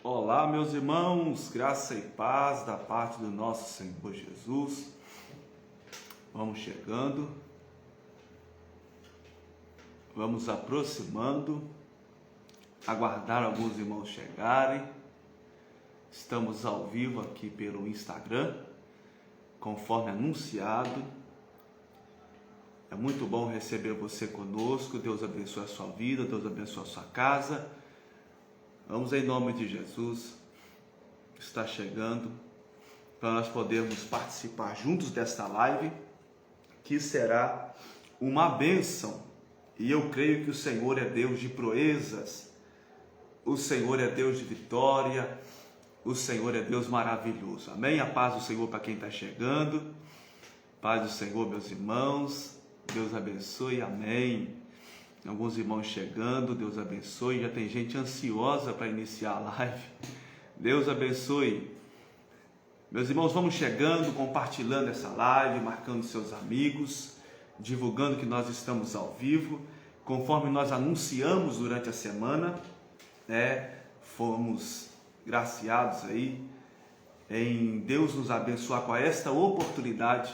Olá, meus irmãos, graça e paz da parte do nosso Senhor Jesus. Vamos chegando, vamos aproximando, aguardar alguns irmãos chegarem. Estamos ao vivo aqui pelo Instagram, conforme anunciado. É muito bom receber você conosco. Deus abençoe a sua vida, Deus abençoe a sua casa. Vamos em nome de Jesus, está chegando, para nós podermos participar juntos desta live, que será uma bênção. E eu creio que o Senhor é Deus de proezas, o Senhor é Deus de vitória, o Senhor é Deus maravilhoso. Amém? A paz do Senhor para quem está chegando, paz do Senhor, meus irmãos, Deus abençoe, amém. Alguns irmãos chegando, Deus abençoe. Já tem gente ansiosa para iniciar a live. Deus abençoe. Meus irmãos, vamos chegando, compartilhando essa live, marcando seus amigos, divulgando que nós estamos ao vivo, conforme nós anunciamos durante a semana, fomos graciados aí em Deus nos abençoar com esta oportunidade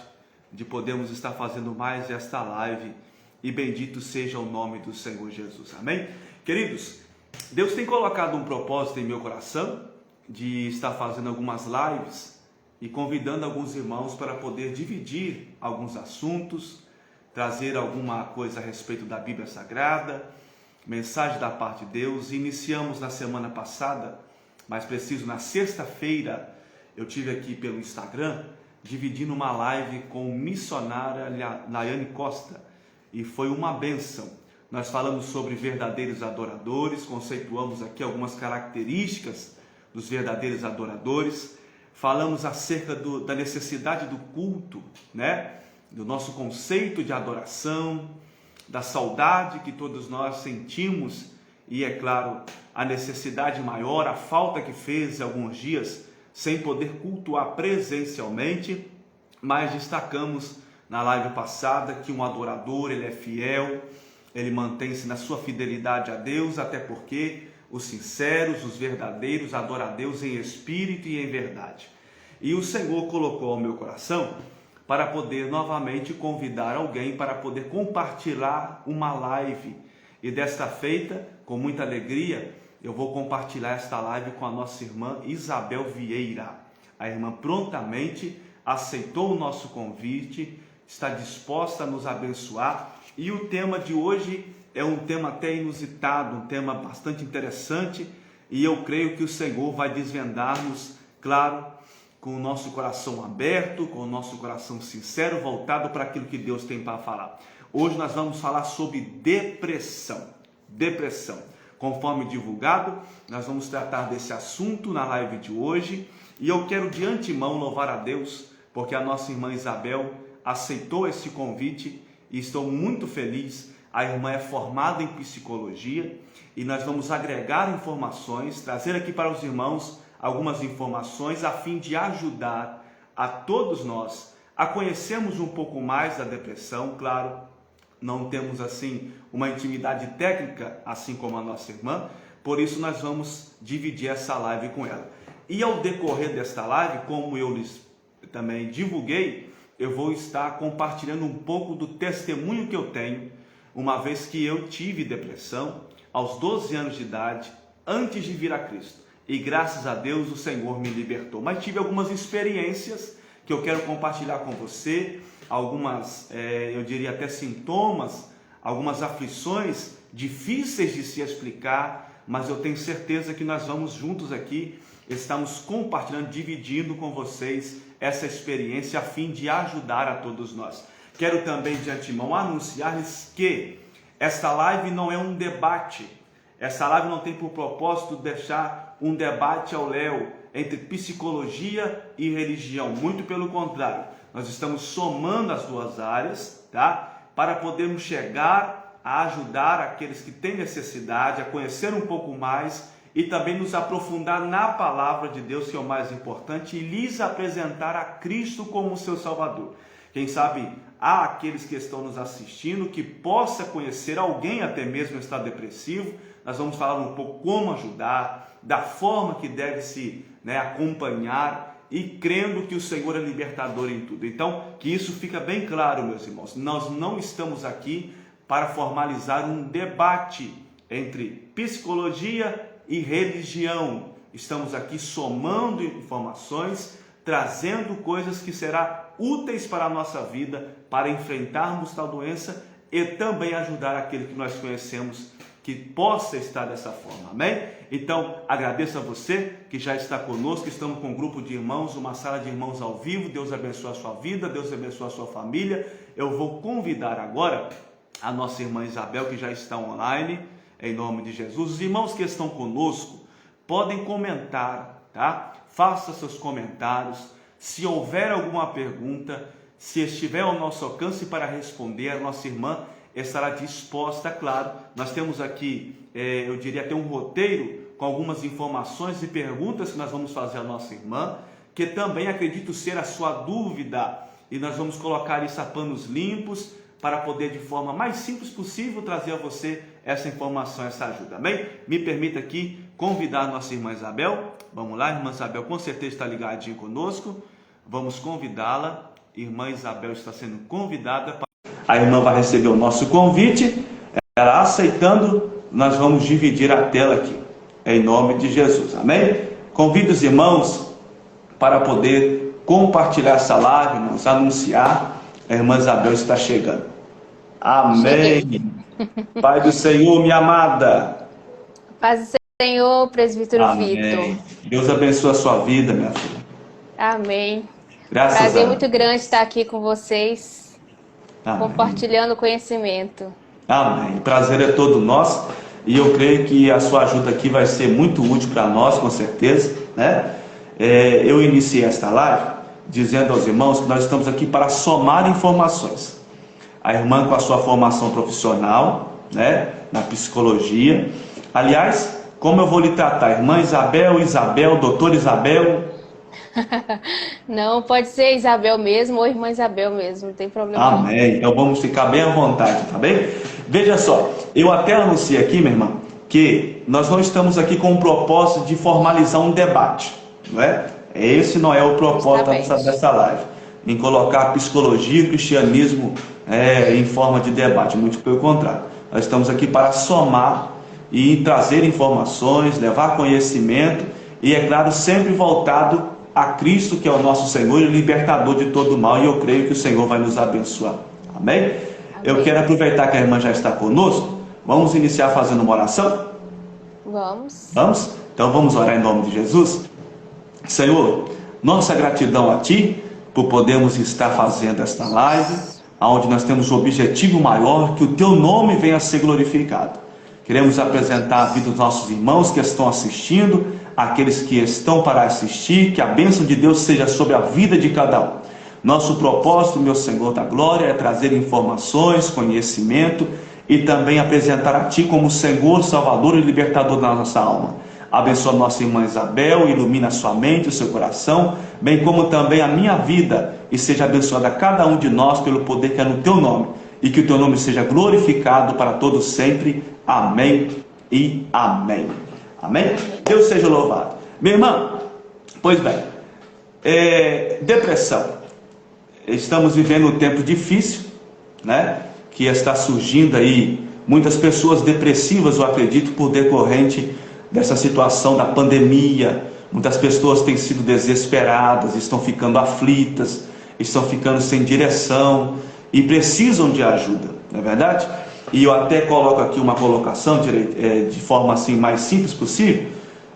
de podermos estar fazendo mais esta live. E bendito seja o nome do Senhor Jesus, amém? Queridos, Deus tem colocado um propósito em meu coração de estar fazendo algumas lives e convidando alguns irmãos para poder dividir alguns assuntos, trazer alguma coisa a respeito da Bíblia Sagrada, mensagem da parte de Deus. Iniciamos na semana passada, mais preciso na sexta-feira, eu tive aqui pelo Instagram, dividindo uma live com missionária Laiane Costa, e foi uma bênção. Nós falamos sobre verdadeiros adoradores, conceituamos aqui algumas características dos verdadeiros adoradores, falamos acerca da necessidade do culto, do nosso conceito de adoração, da saudade que todos nós sentimos e, é claro, a necessidade maior, a falta que fez alguns dias sem poder cultuar presencialmente, mas destacamos na live passada que um adorador, ele é fiel, ele mantém-se na sua fidelidade a Deus, até porque os sinceros, os verdadeiros adoram a Deus em espírito e em verdade. E o Senhor colocou ao meu coração para poder novamente convidar alguém para poder compartilhar uma live. E desta feita, com muita alegria, eu vou compartilhar esta live com a nossa irmã Isabel Vieira. A irmã prontamente aceitou o nosso convite, está disposta a nos abençoar, e o tema de hoje é um tema até inusitado, um tema bastante interessante, e eu creio que o Senhor vai desvendar-nos, claro, com o nosso coração aberto, com o nosso coração sincero, voltado para aquilo que Deus tem para falar. Hoje nós vamos falar sobre depressão. Conforme divulgado, nós vamos tratar desse assunto na live de hoje, e eu quero de antemão louvar a Deus, porque a nossa irmã Isabel aceitou esse convite e estou muito feliz. A irmã é formada em psicologia e nós vamos agregar informações, trazer aqui para os irmãos algumas informações a fim de ajudar a todos nós a conhecermos um pouco mais da depressão. Claro, não temos assim uma intimidade técnica assim como a nossa irmã, por isso nós vamos dividir essa live com ela. E ao decorrer desta live, como eu lhes também divulguei, eu vou estar compartilhando um pouco do testemunho que eu tenho, uma vez que eu tive depressão aos 12 anos de idade, antes de vir a Cristo. E graças a Deus o Senhor me libertou. Mas tive algumas experiências que eu quero compartilhar com você, algumas, eu diria até sintomas, algumas aflições difíceis de se explicar, mas eu tenho certeza que nós vamos juntos aqui, estamos compartilhando, dividindo com vocês essa experiência a fim de ajudar a todos nós. Quero também de antemão anunciar-lhes que esta live não é um debate. Essa live não tem por propósito deixar um debate ao léu entre psicologia e religião. Muito pelo contrário, nós estamos somando as duas áreas, para podermos chegar a ajudar aqueles que têm necessidade, a conhecer um pouco mais e também nos aprofundar na palavra de Deus, que é o mais importante, e lhes apresentar a Cristo como seu Salvador. Quem sabe há aqueles que estão nos assistindo que possa conhecer alguém até mesmo está depressivo, nós vamos falar um pouco como ajudar, da forma que deve se, né, acompanhar, e crendo que o Senhor é libertador em tudo. Então, que isso fica bem claro, meus irmãos. Nós não estamos aqui para formalizar um debate entre psicologia e religião. Estamos aqui somando informações, trazendo coisas que serão úteis para a nossa vida, para enfrentarmos tal doença e também ajudar aquele que nós conhecemos que possa estar dessa forma, amém? Então, agradeço a você que já está conosco, estamos com um grupo de irmãos, uma sala de irmãos ao vivo. Deus abençoe a sua vida, Deus abençoe a sua família. Eu vou convidar agora a nossa irmã Isabel, que já está online, em nome de Jesus. Os irmãos que estão conosco podem comentar, tá? Faça seus comentários, se houver alguma pergunta, se estiver ao nosso alcance para responder, a nossa irmã estará disposta, claro. Nós temos aqui, eu diria até um roteiro com algumas informações e perguntas que nós vamos fazer à nossa irmã, que também acredito ser a sua dúvida, e nós vamos colocar isso a panos limpos para poder de forma mais simples possível trazer a você essa informação, essa ajuda, amém? Me permita aqui convidar a nossa irmã Isabel. Vamos lá, irmã Isabel com certeza está ligadinha conosco, vamos convidá-la. Irmã Isabel está sendo convidada para... A irmã vai receber o nosso convite, ela aceitando, nós vamos dividir a tela aqui, em nome de Jesus, amém? Convido os irmãos para poder compartilhar essa live, irmãos, anunciar, a irmã Isabel está chegando, amém? Pai do Senhor, minha amada. Paz do Senhor, presbítero Vitor. Deus abençoe a sua vida, minha filha. Amém. Graças Prazer a Deus. muito grande estar aqui com vocês. Amém. Compartilhando conhecimento. Amém. O prazer é todo nosso e eu creio que a sua ajuda aqui vai ser muito útil para nós, com certeza, né? Eu iniciei esta live dizendo aos irmãos que nós estamos aqui para somar informações. A irmã com a sua formação profissional, né, na psicologia. Aliás, como eu vou lhe tratar? Irmã Isabel, doutora Isabel? Não, pode ser Isabel mesmo ou irmã Isabel mesmo, não tem problema. Amém. Então vamos ficar bem à vontade, tá bem? Veja só, eu até anunciei aqui, minha irmã, que nós não estamos aqui com o propósito de formalizar um debate, não é? Esse não é o propósito dessa live, em colocar a psicologia e o cristianismo em forma de debate, muito pelo contrário. Nós estamos aqui para somar e trazer informações, levar conhecimento e, é claro, sempre voltado a Cristo, que é o nosso Senhor e libertador de todo mal, e eu creio que o Senhor vai nos abençoar. Amém? Amém. Eu quero aproveitar que a irmã já está conosco. Vamos iniciar fazendo uma oração? Vamos. Vamos? Então vamos orar em nome de Jesus. Senhor, nossa gratidão a Ti por podermos estar fazendo esta live, onde nós temos o objetivo maior, que o Teu nome venha a ser glorificado. Queremos apresentar a vida dos nossos irmãos que estão assistindo, aqueles que estão para assistir, que a bênção de Deus seja sobre a vida de cada um. Nosso propósito, meu Senhor da glória, é trazer informações, conhecimento e também apresentar a Ti como Senhor, Salvador e Libertador da nossa alma. Abençoa a nossa irmã Isabel, ilumina a sua mente, o seu coração, bem como também a minha vida, e seja abençoada cada um de nós pelo poder que é no Teu nome, e que o Teu nome seja glorificado para todos sempre. Amém e amém. Amém? Deus seja louvado. Minha irmã, pois bem, depressão. Estamos vivendo um tempo difícil, né? Que está surgindo aí muitas pessoas depressivas, eu acredito, por decorrente dessa situação da pandemia. Muitas pessoas têm sido desesperadas, estão ficando aflitas, estão ficando sem direção e precisam de ajuda, não é verdade? E eu até coloco aqui uma colocação de forma assim mais simples possível.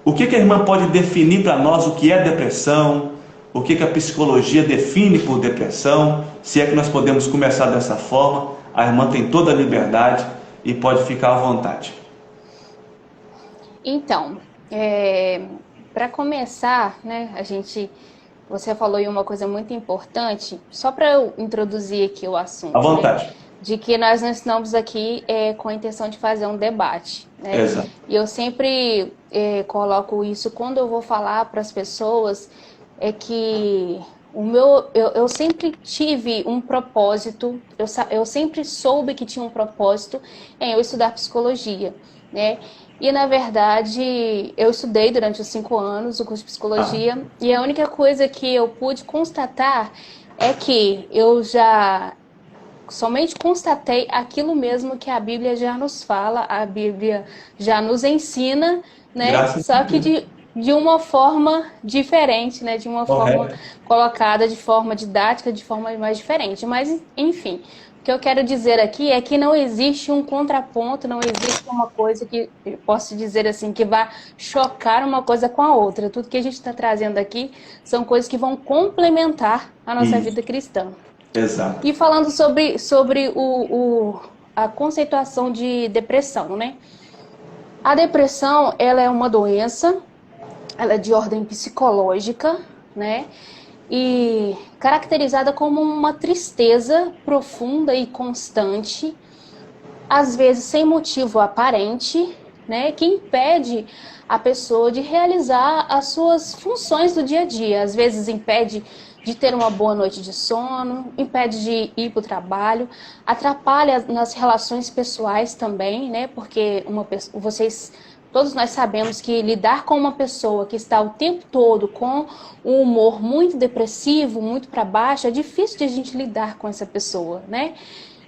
O que a irmã pode definir para nós o que é depressão? O que a psicologia define por depressão? Se é que nós podemos começar dessa forma, a irmã tem toda a liberdade e pode ficar à vontade. Então, para começar, né, você falou em uma coisa muito importante, só para eu introduzir aqui o assunto. À vontade. Né? De que nós não estamos aqui com a intenção de fazer um debate, né? Exato. E eu sempre coloco isso quando eu vou falar para as pessoas, é que eu sempre tive um propósito, eu sempre soube que tinha um propósito em eu estudar psicologia, né? E, na verdade, eu estudei durante os 5 anos o curso de Ah, psicologia, e a única coisa que eu pude constatar é que eu já somente constatei aquilo mesmo que a Bíblia já nos fala, a Bíblia já nos ensina, né? graças a Só que Deus. de uma forma diferente, né? De uma forma Correto. colocada de forma didática, de forma mais diferente. Mas, enfim, o que eu quero dizer aqui é que não existe um contraponto, não existe uma coisa que, eu posso dizer assim, que vá chocar uma coisa com a outra. Tudo que a gente está trazendo aqui são coisas que vão complementar a nossa Isso, vida cristã. exato. E falando sobre a conceituação de depressão, né? A depressão, ela é uma doença, ela é de ordem psicológica, né? E caracterizada como uma tristeza profunda e constante, às vezes sem motivo aparente, né? Que impede a pessoa de realizar as suas funções do dia a dia. Às vezes impede de ter uma boa noite de sono, impede de ir para o trabalho, atrapalha nas relações pessoais também, né? Porque todos nós sabemos que lidar com uma pessoa que está o tempo todo com um humor muito depressivo, muito para baixo, é difícil de a gente lidar com essa pessoa, né?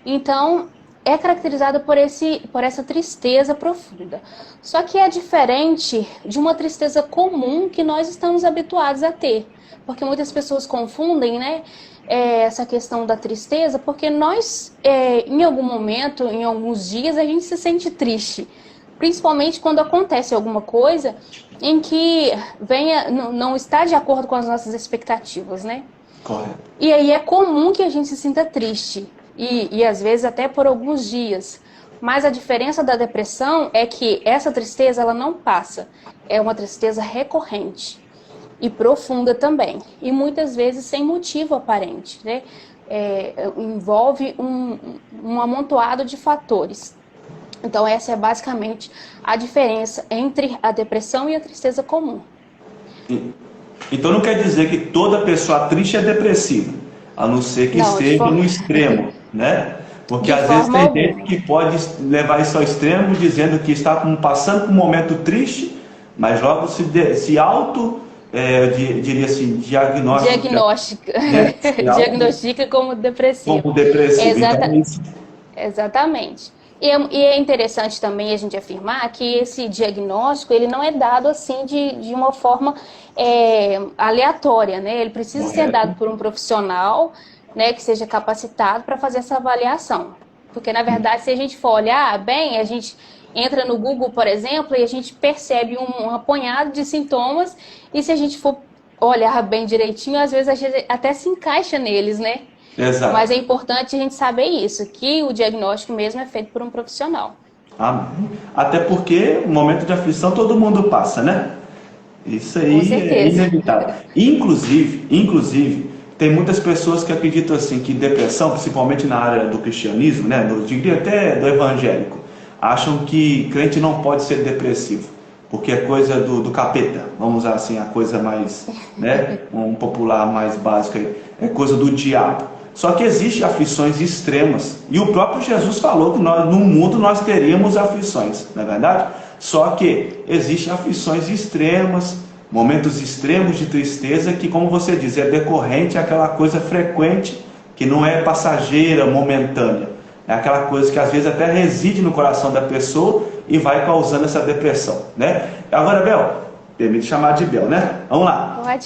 Então, é caracterizada por essa tristeza profunda. Só que é diferente de uma tristeza comum que nós estamos habituados a ter. Porque muitas pessoas confundem, né, essa questão da tristeza, porque nós, em algum momento, em alguns dias, a gente se sente triste. Principalmente quando acontece alguma coisa em que não está de acordo com as nossas expectativas, né? Correto. E aí é comum que a gente se sinta triste, e às vezes até por alguns dias. Mas a diferença da depressão é que essa tristeza ela não passa. É uma tristeza recorrente e profunda também. E muitas vezes sem motivo aparente, né? Envolve um amontoado de fatores. Então essa é basicamente a diferença entre a depressão e a tristeza comum. E- Então não quer dizer que toda pessoa triste é depressiva, a não ser que Não, esteja no extremo, né? Porque de às vezes forma tem gente alguma. que pode levar isso ao extremo, dizendo que está passando por um momento triste, mas logo se auto, eu diria assim, diagnóstico, Diagnóstica. né? Se auto Diagnostica como depressivo. como depressivo. Então Exata, isso, exatamente. E é interessante também a gente afirmar que esse diagnóstico ele não é dado assim de uma forma aleatória, né? Ele precisa ser correto? dado por um profissional, né, que seja capacitado para fazer essa avaliação. Porque, na verdade, se a gente for olhar bem, a gente entra no Google, por exemplo, e a gente percebe um apanhado de sintomas, e se a gente for olhar bem direitinho, às vezes a gente até se encaixa neles, né? Mas Exato. é importante a gente saber isso, que o diagnóstico mesmo é feito por um profissional. Amém. Até porque o momento de aflição todo mundo passa, né? Isso Com aí é certeza. inevitável. Inclusive, tem muitas pessoas que acreditam assim que depressão, principalmente na área do cristianismo, né, eu diria até do evangélico, acham que crente não pode ser depressivo, porque é coisa do capeta. Vamos usar assim a coisa mais, né, um popular mais básico aí, é coisa do diabo. Só que existem aflições extremas. E o próprio Jesus falou que nós, no mundo nós teríamos aflições, não é verdade? Só que existem aflições extremas, momentos extremos de tristeza que, como você diz, é decorrente àquela coisa frequente, que não é passageira, momentânea. É aquela coisa que às vezes até reside no coração da pessoa e vai causando essa depressão, né? Agora, Bel, permite chamar de Bel, né? Vamos lá. Pode.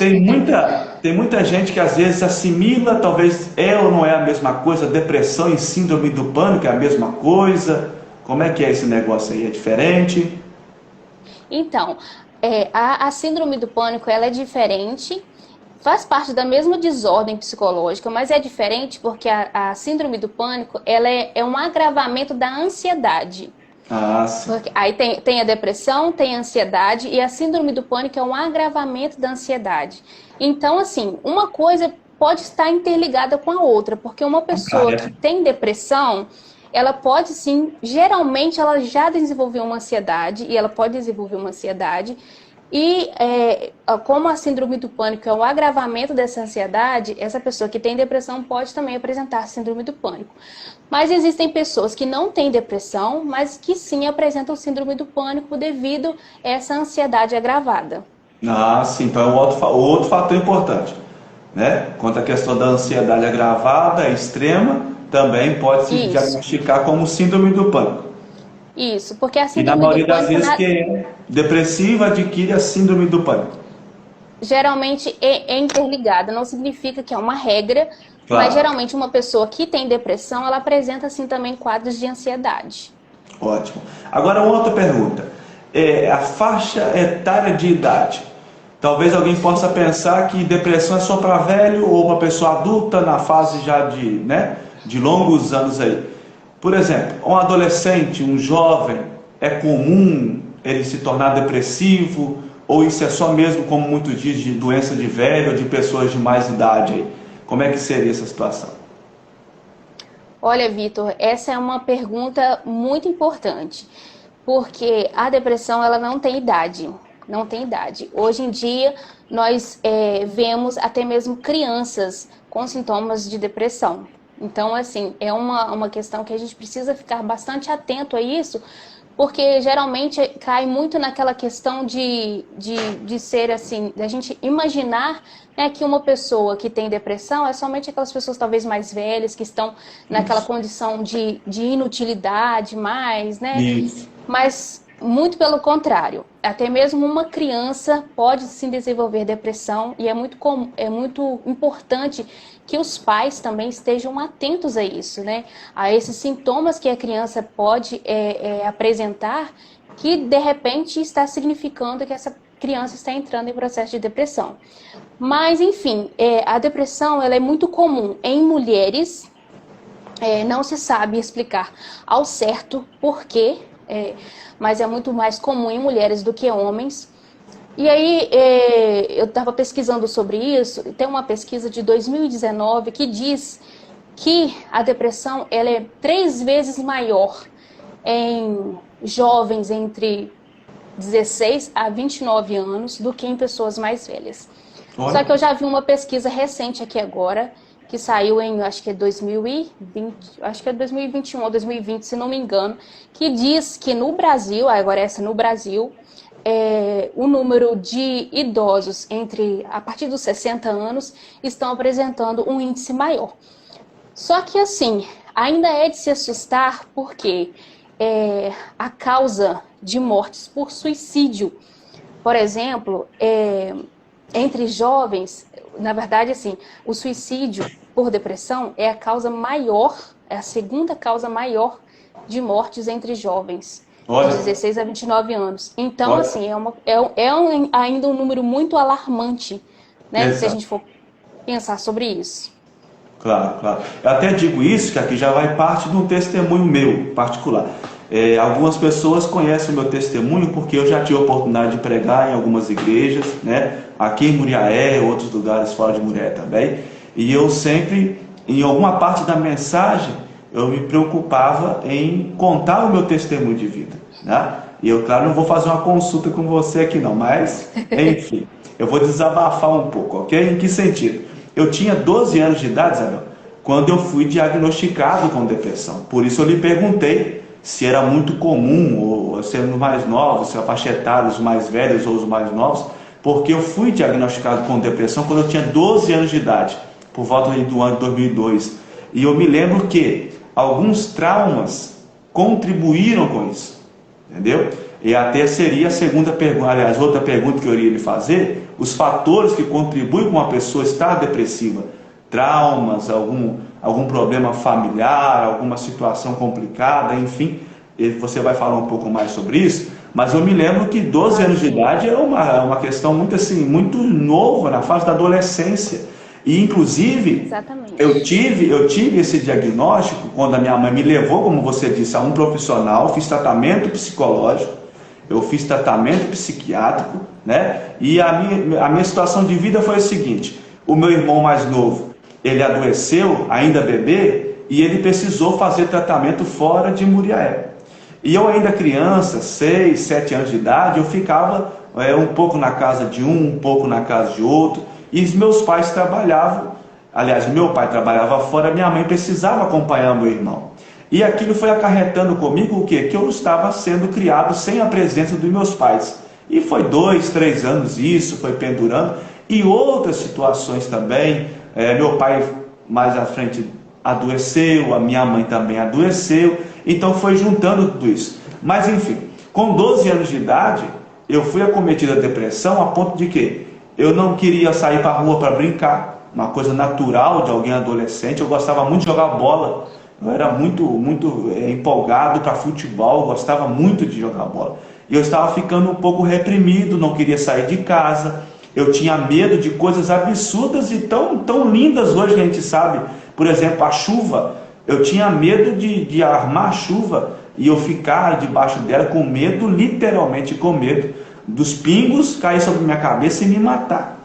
Tem muita gente que às vezes assimila, talvez é ou não é a mesma coisa, depressão e síndrome do pânico é a mesma coisa. Como é que é esse negócio aí? É diferente? Então, a síndrome do pânico ela é diferente, faz parte da mesma desordem psicológica, mas é diferente porque a síndrome do pânico ela é um agravamento da ansiedade. Ah, sim. Porque aí tem a depressão, tem a ansiedade, e a síndrome do pânico é um agravamento da ansiedade. Então, assim, uma coisa pode estar interligada com a outra, porque uma pessoa que Cara, tem depressão, ela pode sim, geralmente ela já desenvolveu uma ansiedade, e ela pode desenvolver uma ansiedade, E como a síndrome do pânico é um agravamento dessa ansiedade, essa pessoa que tem depressão pode também apresentar síndrome do pânico. Mas existem pessoas que não têm depressão, mas que sim apresentam síndrome do pânico devido a essa ansiedade agravada. Ah, sim, então é um outro fator importante, né? Quanto à questão da ansiedade agravada, extrema, também pode se Isso, diagnosticar como síndrome do pânico. isso, porque a E na síndrome do maioria das pânico vezes quem é depressivo adquire a síndrome do pânico. geralmente é interligada, não significa que é uma regra, mas Claro, geralmente uma pessoa que tem depressão, ela apresenta assim também quadros de ansiedade. ótimo. Agora uma outra pergunta. A faixa etária de idade. Talvez alguém possa pensar que depressão é só para velho ou uma pessoa adulta na fase já de longos anos aí. Por exemplo, um adolescente, um jovem, é comum ele se tornar depressivo ou isso é só mesmo, como muitos dizem, de doença de velho ou de pessoas de mais idade aí? Como é que seria essa situação? Olha, Vitor, essa é uma pergunta muito importante, porque a depressão ela não tem idade, não tem idade. Hoje em dia nós vemos até mesmo crianças com sintomas de depressão. Então, assim, é uma questão que a gente precisa ficar bastante atento a isso, porque geralmente cai muito naquela questão de ser assim, da gente imaginar, né, que uma pessoa que tem depressão é somente aquelas pessoas talvez mais velhas, que estão naquela Isso. condição de inutilidade mais, né? Isso. Mas muito pelo contrário, até mesmo uma criança pode sim desenvolver depressão e é muito importante que os pais também estejam atentos a isso, né? A esses sintomas que a criança pode apresentar, que de repente está significando que essa criança está entrando em processo de depressão. Mas, enfim, a depressão ela é muito comum em mulheres, não se sabe explicar ao certo por quê, mas é muito mais comum em mulheres do que homens. E aí, eu estava pesquisando sobre isso, tem uma pesquisa de 2019 que diz que a depressão ela é 3 vezes maior em jovens entre 16 a 29 anos do que em pessoas mais velhas. Só Olha, que eu já vi uma pesquisa recente aqui agora, que saiu em, acho que é 2020, acho que é 2021 ou 2020, se não me engano, que diz que no Brasil, agora essa no Brasil, o número de idosos a partir dos 60 anos estão apresentando um índice maior. Só que assim, ainda é de se assustar porque a causa de mortes por suicídio, por exemplo, entre jovens, na verdade, assim, o suicídio por depressão é a causa maior, é a segunda causa maior de mortes entre jovens, de olha, 16 a 29 anos. Então, olha. assim, ainda um número muito alarmante, né, se a Exato. gente for pensar sobre isso. Claro, claro. Eu até digo isso, que aqui já vai parte de um testemunho meu particular. Algumas pessoas conhecem o meu testemunho porque eu já tive a oportunidade de pregar em algumas igrejas, né? Aqui em Muriaé, outros lugares fora de Muriaé também. E eu sempre, em alguma parte da mensagem, eu me preocupava em contar o meu testemunho de vida, né? E eu, claro, não vou fazer uma consulta com você aqui não, mas, enfim, eu vou desabafar um pouco, ok? Em que sentido? Eu tinha 12 anos de idade, Isabel, quando eu fui diagnosticado com depressão. Por isso eu lhe perguntei se era muito comum, ou sendo mais novos, se a faixa etária, os mais velhos ou os mais novos, porque eu fui diagnosticado com depressão quando eu tinha 12 anos de idade, por volta do ano de 2002. E eu me lembro que alguns traumas contribuíram com isso, entendeu? E até seria a segunda pergunta, aliás, outra pergunta que eu iria lhe fazer, os fatores que contribuem com uma pessoa estar depressiva, traumas, algum problema familiar, alguma situação complicada, enfim, você vai falar um pouco mais sobre isso, mas eu me lembro que 12 anos de idade é uma questão muito assim, muito nova na fase da adolescência. E inclusive Exatamente. eu tive esse diagnóstico quando a minha mãe me levou, como você disse, a um profissional, fiz tratamento psicológico, eu fiz tratamento psiquiátrico, né? E a minha situação de vida foi a seguinte: o meu irmão mais novo, ele adoeceu, ainda bebê, e ele precisou fazer tratamento fora de Muriaé. E eu ainda criança, 6, 7 anos de idade, eu ficava um pouco na casa de um pouco na casa de outro. E os meus pais trabalhavam, aliás, meu pai trabalhava fora, minha mãe precisava acompanhar meu irmão. E aquilo foi acarretando comigo o quê? Que eu estava sendo criado sem a presença dos meus pais. E foi 2, 3 anos isso, foi pendurando. E outras situações também. Meu pai mais à frente adoeceu, a minha mãe também adoeceu. Então foi juntando tudo isso. Mas enfim, com 12 anos de idade, eu fui acometido da depressão a ponto de que eu não queria sair para a rua para brincar. Uma coisa natural de alguém adolescente. Eu gostava muito de jogar bola. Eu era muito empolgado para futebol, gostava muito de jogar bola. E eu estava ficando um pouco reprimido, não queria sair de casa. Eu tinha medo de coisas absurdas e tão lindas hoje que a gente sabe. Por exemplo, a chuva. Eu tinha medo de armar a chuva e eu ficar debaixo dela com medo, literalmente com medo, dos pingos cair sobre minha cabeça e me matar.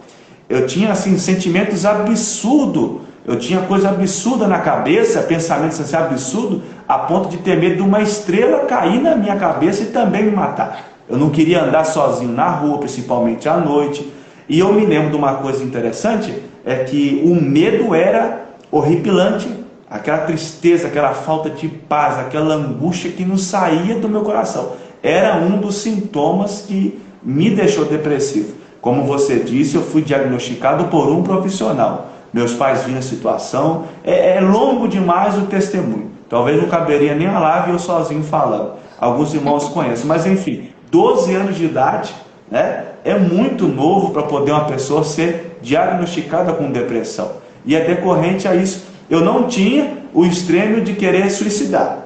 Eu tinha assim sentimentos absurdos. Eu tinha coisa absurda na cabeça, pensamentos assim absurdos, a ponto de ter medo de uma estrela cair na minha cabeça e também me matar. Eu não queria andar sozinho na rua, principalmente à noite. E eu me lembro de uma coisa interessante, é que o medo era horripilante, aquela tristeza, aquela falta de paz, aquela angústia que não saía do meu coração. Era um dos sintomas que me deixou depressivo. Como você disse, eu fui diagnosticado por um profissional. Meus pais viram a situação, é longo demais o testemunho. Talvez não caberia nem a live eu sozinho falando. Alguns irmãos conhecem, mas enfim, 12 anos de idade, né, é muito novo para poder uma pessoa ser diagnosticada com depressão. E é decorrente a isso. Eu não tinha o extremo de querer suicidar,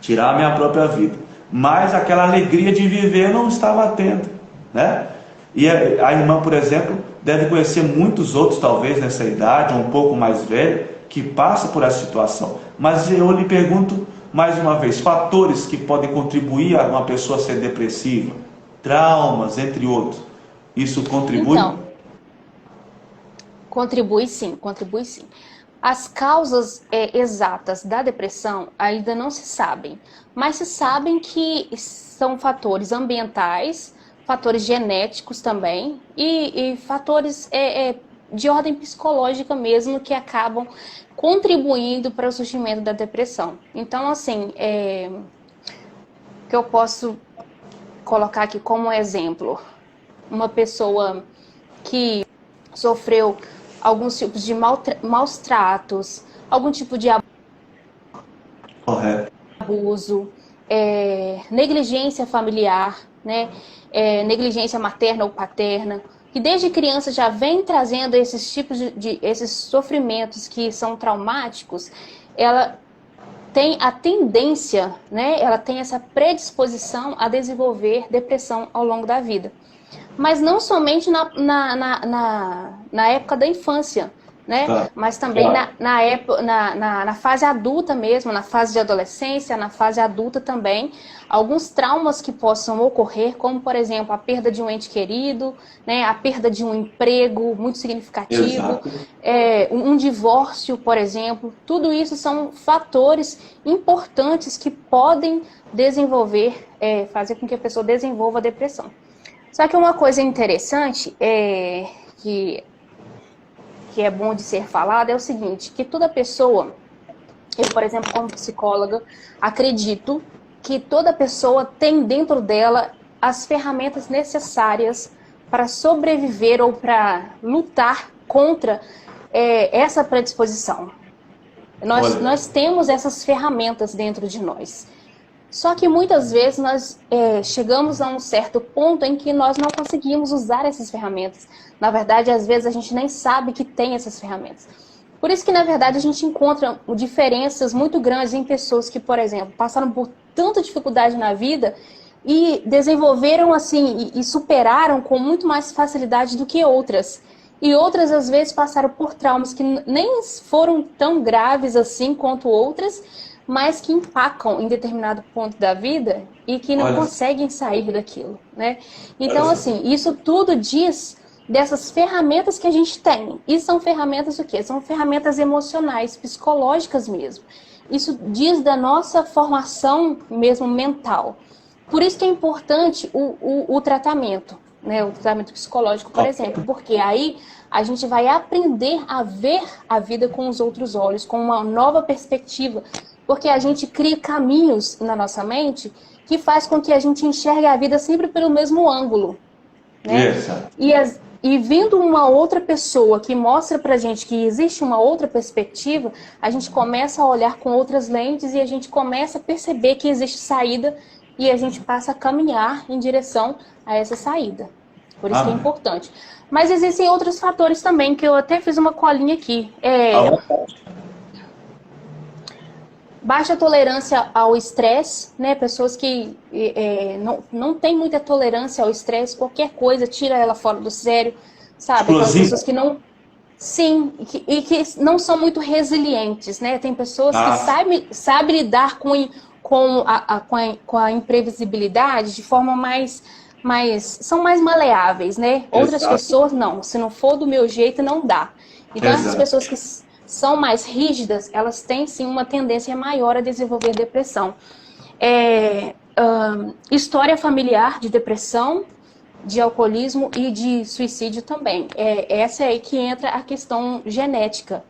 tirar a minha própria vida. Mas aquela alegria de viver eu não estava tendo, né? E a irmã, por exemplo, deve conhecer muitos outros, talvez nessa idade, ou um pouco mais velho, que passam por essa situação. Mas eu lhe pergunto mais uma vez, fatores que podem contribuir a uma pessoa ser depressiva, traumas, entre outros, isso contribui? Então, contribui sim, contribui sim. As causas exatas da depressão ainda não se sabem, mas se sabem que são fatores ambientais, fatores genéticos também e fatores de ordem psicológica mesmo que acabam contribuindo para o surgimento da depressão. Então, assim, que eu posso colocar aqui como exemplo, uma pessoa que sofreu alguns tipos de maus tratos, algum tipo de abuso, negligência familiar, né? Negligência materna ou paterna, que desde criança já vem trazendo esses tipos esses sofrimentos que são traumáticos, ela tem a tendência, né? Ela tem essa predisposição a desenvolver depressão ao longo da vida. Mas não somente na época da infância, né? Tá. Mas também na fase adulta mesmo, na fase de adolescência, na fase adulta também, alguns traumas que possam ocorrer, como por exemplo a perda de um ente querido, né? A perda de um emprego muito significativo, um divórcio, por exemplo, tudo isso são fatores importantes que podem desenvolver, fazer com que a pessoa desenvolva a depressão. Só que uma coisa interessante que é bom de ser falada é o seguinte, que toda pessoa, eu, por exemplo, como psicóloga, acredito que toda pessoa tem dentro dela as ferramentas necessárias para sobreviver ou para lutar contra essa predisposição. Nós temos essas ferramentas dentro de nós. Só que muitas vezes nós chegamos a um certo ponto em que nós não conseguimos usar essas ferramentas. Na verdade, às vezes a gente nem sabe que tem essas ferramentas. Por isso que, na verdade, a gente encontra diferenças muito grandes em pessoas que, por exemplo, passaram por tanta dificuldade na vida e desenvolveram assim e superaram com muito mais facilidade do que outras. E outras, às vezes, passaram por traumas que nem foram tão graves assim quanto outras, mas que empacam em determinado ponto da vida e que não conseguem sair daquilo, né? Então, assim, isso tudo diz dessas ferramentas que a gente tem. E são ferramentas o quê? São ferramentas emocionais, psicológicas mesmo. Isso diz da nossa formação mesmo mental. Por isso que é importante o tratamento. né, o tratamento psicológico, por exemplo, porque aí a gente vai aprender a ver a vida com os outros olhos, com uma nova perspectiva, porque a gente cria caminhos na nossa mente que faz com que a gente enxergue a vida sempre pelo mesmo ângulo, né? E vendo uma outra pessoa que mostra pra gente que existe uma outra perspectiva, a gente começa a olhar com outras lentes e a gente começa a perceber que existe saída e a gente passa a caminhar em direção a essa saída. Por isso que é importante. Mas existem outros fatores também, que eu até fiz uma colinha aqui. Baixa tolerância ao estresse, né? Pessoas que não têm muita tolerância ao estresse, qualquer coisa tira ela fora do sério, sabe? Aquelas pessoas que não... Sim, e que não são muito resilientes, né? Tem pessoas que sabem lidar com a imprevisibilidade de forma são mais maleáveis, né? Outras pessoas não, se não for do meu jeito não dá. Então essas pessoas que são mais rígidas, elas têm sim uma tendência maior a desenvolver depressão. História familiar de depressão, de alcoolismo e de suicídio também. Essa é aí que entra a questão genética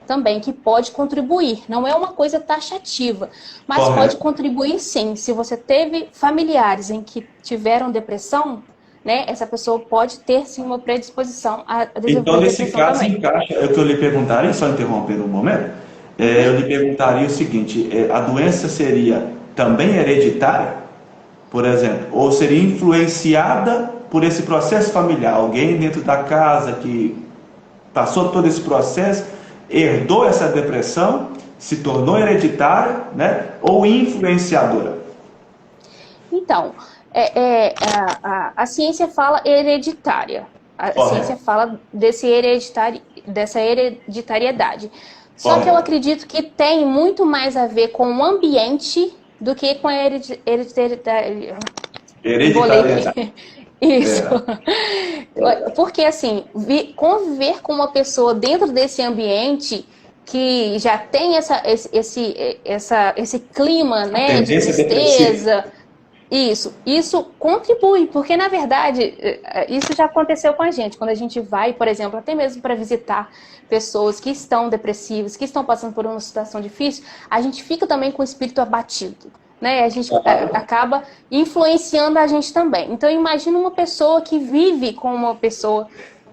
também, que pode contribuir. Não é uma coisa taxativa, mas pode contribuir sim. Se você teve familiares em que tiveram depressão, né, essa pessoa pode ter sim uma predisposição a desenvolver então, nesse caso, também. encaixa, é o que eu lhe perguntaria, só interrompendo um momento, eu lhe perguntaria o seguinte, a doença seria também hereditária, por exemplo, ou seria influenciada por esse processo familiar? Alguém dentro da casa que passou todo esse processo, herdou essa depressão, se tornou hereditária, né, ou influenciadora? Então, a ciência fala hereditária. A ciência fala dessa hereditariedade. Só que eu acredito que tem muito mais a ver com o ambiente do que com a hereditariedade. Isso. Porque, assim, conviver com uma pessoa dentro desse ambiente que já tem esse clima, né, de tristeza... Isso contribui, porque na verdade isso já aconteceu com a gente, quando a gente vai, por exemplo, até mesmo para visitar pessoas que estão depressivas, que estão passando por uma situação difícil, a gente fica também com o espírito abatido, né? A gente acaba influenciando a gente também. Então imagina uma pessoa que vive com uma pessoa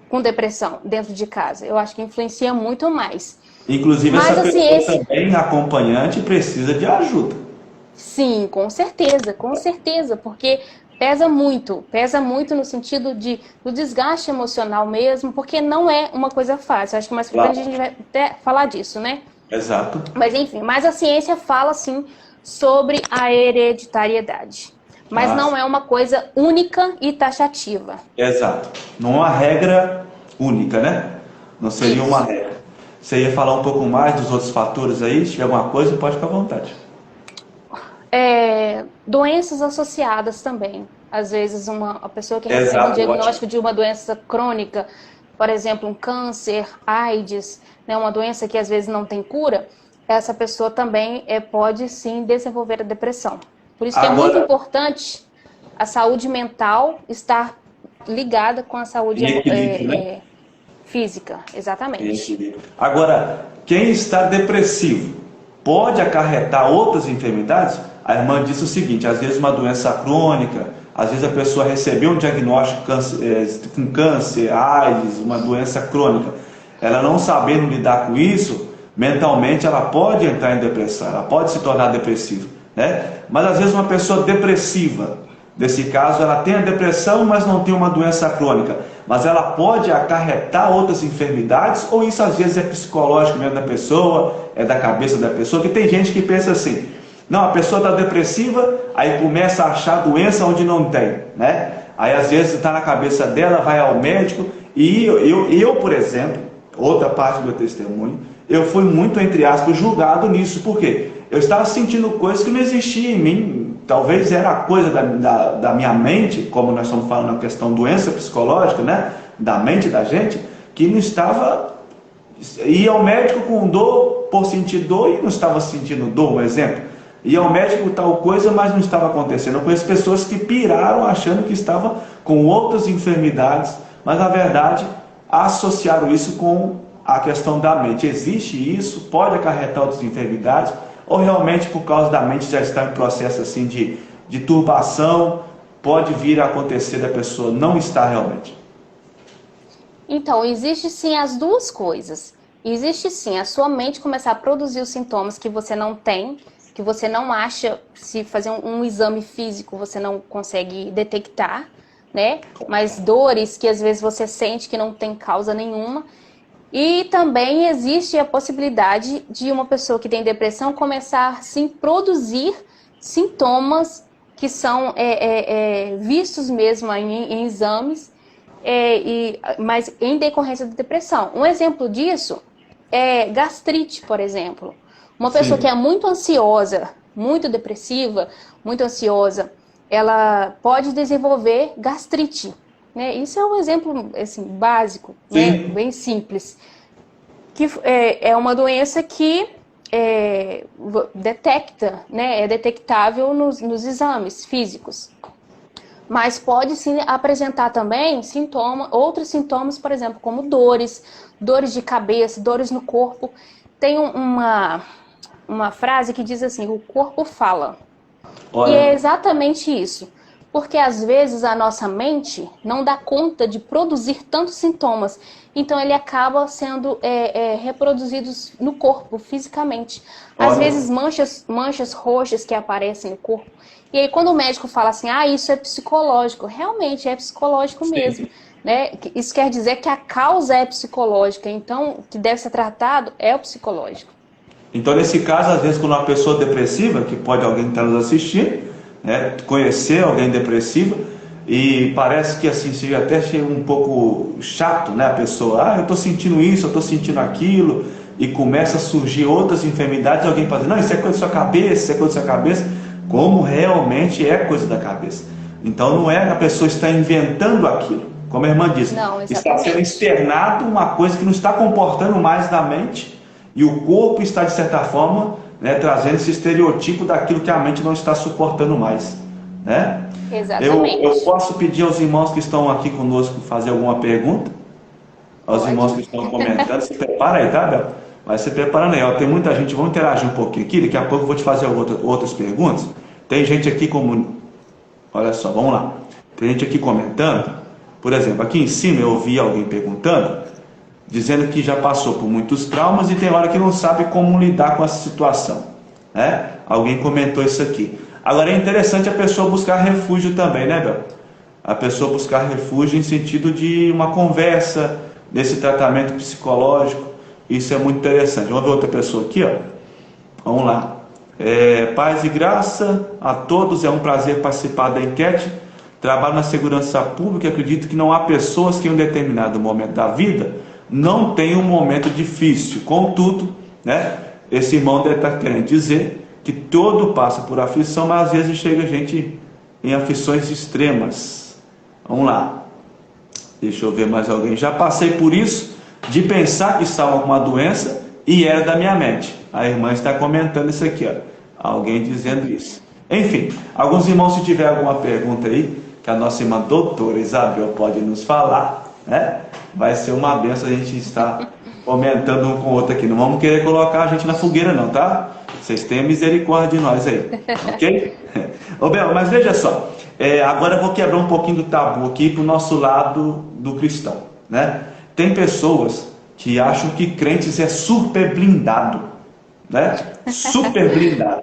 com depressão dentro de casa, eu acho que influencia muito mais. Inclusive essa pessoa também, acompanhante, precisa de ajuda. Sim, com certeza, porque pesa muito no sentido do desgaste emocional mesmo, porque não é uma coisa fácil. Acho que mais pra frente a gente vai até falar disso, né? Exato. Mas enfim, a ciência fala sim sobre a hereditariedade. Mas não é uma coisa única e taxativa. Exato. Não é uma regra única, né? Não seria uma regra. Você ia falar um pouco mais dos outros fatores aí? Se tiver alguma coisa, pode ficar à vontade. Doenças associadas também. Às vezes a pessoa que recebe um diagnóstico de uma doença crônica, por exemplo, um câncer, AIDS, né, uma doença que às vezes não tem cura, essa pessoa também pode sim desenvolver a depressão. Por isso que é muito importante a saúde mental estar ligada com a saúde física. Exatamente. Agora, quem está depressivo pode acarretar outras enfermidades? A irmã disse o seguinte, às vezes uma doença crônica, às vezes a pessoa recebeu um diagnóstico com câncer, AIDS, uma doença crônica, ela não sabendo lidar com isso, mentalmente ela pode entrar em depressão, ela pode se tornar depressiva, né? Mas às vezes uma pessoa depressiva, nesse caso ela tem a depressão, mas não tem uma doença crônica, mas ela pode acarretar outras enfermidades, ou isso às vezes é psicológico mesmo da pessoa, é da cabeça da pessoa, que tem gente que pensa assim, não, a pessoa está depressiva, aí começa a achar doença onde não tem, né? Aí às vezes está na cabeça dela, vai ao médico, e eu, por exemplo, outra parte do meu testemunho, eu fui muito, entre aspas, julgado nisso, por quê? Eu estava sentindo coisas que não existiam em mim, talvez era coisa da minha mente, como nós estamos falando na questão doença psicológica, né? Da mente da gente, que não estava... Ia ao médico com dor, por sentir dor, e não estava sentindo dor, um exemplo. E ao médico tal coisa, mas não estava acontecendo. Eu conheço pessoas que piraram achando que estavam com outras enfermidades, mas na verdade associaram isso com a questão da mente. Existe isso? Pode acarretar outras enfermidades? Ou realmente por causa da mente já está em processo assim de turbação, pode vir a acontecer da pessoa não estar realmente? Então, existe sim as duas coisas. Existe sim a sua mente começar a produzir os sintomas que você não tem, que você não acha, se fazer um exame físico você não consegue detectar, né? Mas dores que às vezes você sente que não tem causa nenhuma. E também existe a possibilidade de uma pessoa que tem depressão começar sim produzir sintomas que são vistos mesmo em exames, mas em decorrência da depressão. Um exemplo disso é gastrite, por exemplo. Uma pessoa que Sim. é muito ansiosa, muito depressiva, muito ansiosa, ela pode desenvolver gastrite, né? Isso é um exemplo assim, básico, né? Sim. Bem simples. Que é uma doença que detecta, né? É detectável nos exames físicos. Mas pode sim apresentar também outros sintomas, por exemplo, como dores de cabeça, dores no corpo. Tem uma frase que diz assim: o corpo fala. E é Olha, exatamente isso. Porque às vezes a nossa mente não dá conta de produzir tantos sintomas. Então ele acaba sendo reproduzidos no corpo, fisicamente. Às olha. vezes manchas roxas que aparecem no corpo. E aí quando o médico fala assim, isso é psicológico, realmente é psicológico mesmo. Sim. Né? Isso quer dizer que a causa é psicológica. Então o que deve ser tratado é o psicológico. Então, nesse caso, às vezes, quando uma pessoa depressiva, que pode alguém estar nos assistindo, né, conhecer alguém depressivo, e parece que assim, seja até um pouco chato, né, a pessoa, eu estou sentindo isso, eu estou sentindo aquilo, e começa a surgir outras enfermidades, alguém fala, não, isso é coisa da sua cabeça, isso é coisa da sua cabeça, como realmente é coisa da cabeça. Então, não é que a pessoa está inventando aquilo, como a irmã disse, Não, está sendo exatamente. externado uma coisa que não está comportando mais na mente, e o corpo está, de certa forma, né, trazendo esse estereotipo daquilo que a mente não está suportando mais. Né? Eu Exatamente. posso pedir aos irmãos que estão aqui conosco fazer alguma pergunta? Aos irmãos que Pode. estão comentando. Se prepara aí, tá, Bel? Vai se preparando aí. Ó, tem muita gente, vamos interagir um pouquinho aqui. Daqui a pouco eu vou te fazer outras perguntas. Tem gente aqui como... Olha só, vamos lá. Tem gente aqui comentando. Por exemplo, aqui em cima eu ouvi alguém perguntando, dizendo que já passou por muitos traumas e tem hora que não sabe como lidar com essa situação. Né? Alguém comentou isso aqui. Agora é interessante a pessoa buscar refúgio também, né, Bel? A pessoa buscar refúgio em sentido de uma conversa, desse tratamento psicológico. Isso é muito interessante. Vamos ver outra pessoa aqui, ó. Vamos lá. Paz e graça a todos, é um prazer participar da enquete. Trabalho na segurança pública e acredito que não há pessoas que em um determinado momento da vida não tenham um momento difícil. Contudo, né, esse irmão deve estar querendo dizer que todo passa por aflição, mas às vezes chega gente em aflições extremas. Vamos lá. Deixa eu ver mais alguém. Já passei por isso, de pensar que estava com uma doença e era da minha mente. A irmã está comentando isso aqui, ó. Alguém dizendo isso. Enfim, alguns irmãos, se tiver alguma pergunta aí, que a nossa irmã doutora Isabel pode nos falar, né? Vai ser uma benção a gente estar comentando um com o outro aqui. Não vamos querer colocar a gente na fogueira não, tá? Vocês tenham misericórdia de nós aí, ok? Ô Bel, mas veja só, agora eu vou quebrar um pouquinho do tabu aqui para o nosso lado do cristão, né? Tem pessoas que acham que crentes é super blindado, né? Super blindado.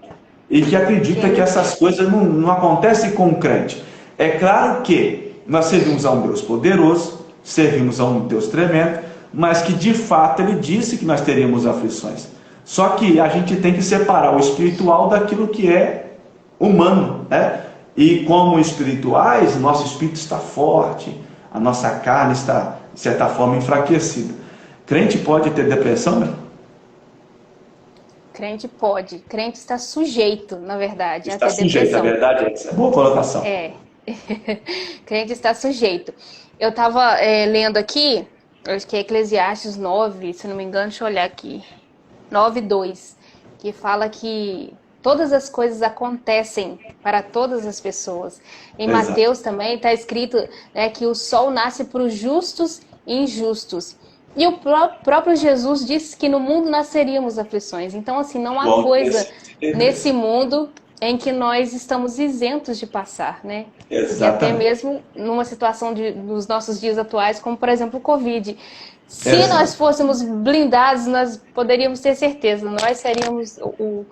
E que acredita que essas coisas não acontecem com o crente. É claro que nós servimos a um Deus poderoso, servimos a um Deus tremendo, mas que de fato Ele disse que nós teríamos aflições. Só que a gente tem que separar o espiritual daquilo que é humano, né? E como espirituais, nosso espírito está forte, a nossa carne está, de certa forma, enfraquecida. Crente pode ter depressão, né? Crente pode. Crente está sujeito, na verdade, a Está ter sujeito, a depressão. verdade é essa. Boa colocação. É. Crente está sujeito. Eu estava lendo aqui, acho que é Eclesiastes 9, se não me engano, deixa eu olhar aqui. 9:2, que fala que todas as coisas acontecem para todas as pessoas. Em Exato. Mateus também está escrito, né, que o sol nasce para os justos e injustos. E o próprio Jesus disse que no mundo nasceríamos aflições. Então, assim, não há Bom, coisa nesse mundo em que nós estamos isentos de passar, né? Exatamente. E até mesmo numa situação nos nossos dias atuais, como, por exemplo, o Covid. Se Exato. nós fôssemos blindados, nós poderíamos ter certeza. Nós seríamos... O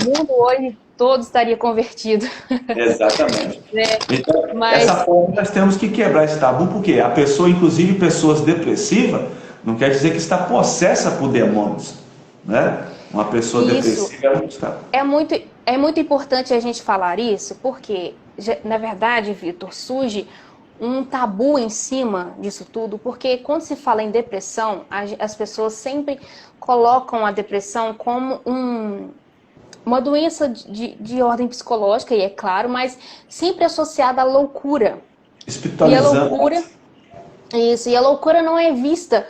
mundo hoje todo estaria convertido. Exatamente. Então, Mas... dessa forma, nós temos que quebrar esse tabu, porque a pessoa, inclusive pessoas depressivas, não quer dizer que está possessa por demônios, né? Uma pessoa depressiva não está. É muito importante a gente falar isso, porque, na verdade, Vitor, surge um tabu em cima disso tudo, porque quando se fala em depressão, as pessoas sempre colocam a depressão como uma doença de ordem psicológica, e é claro, mas sempre associada à loucura. Espiritualizando. E a loucura, e a loucura não é vista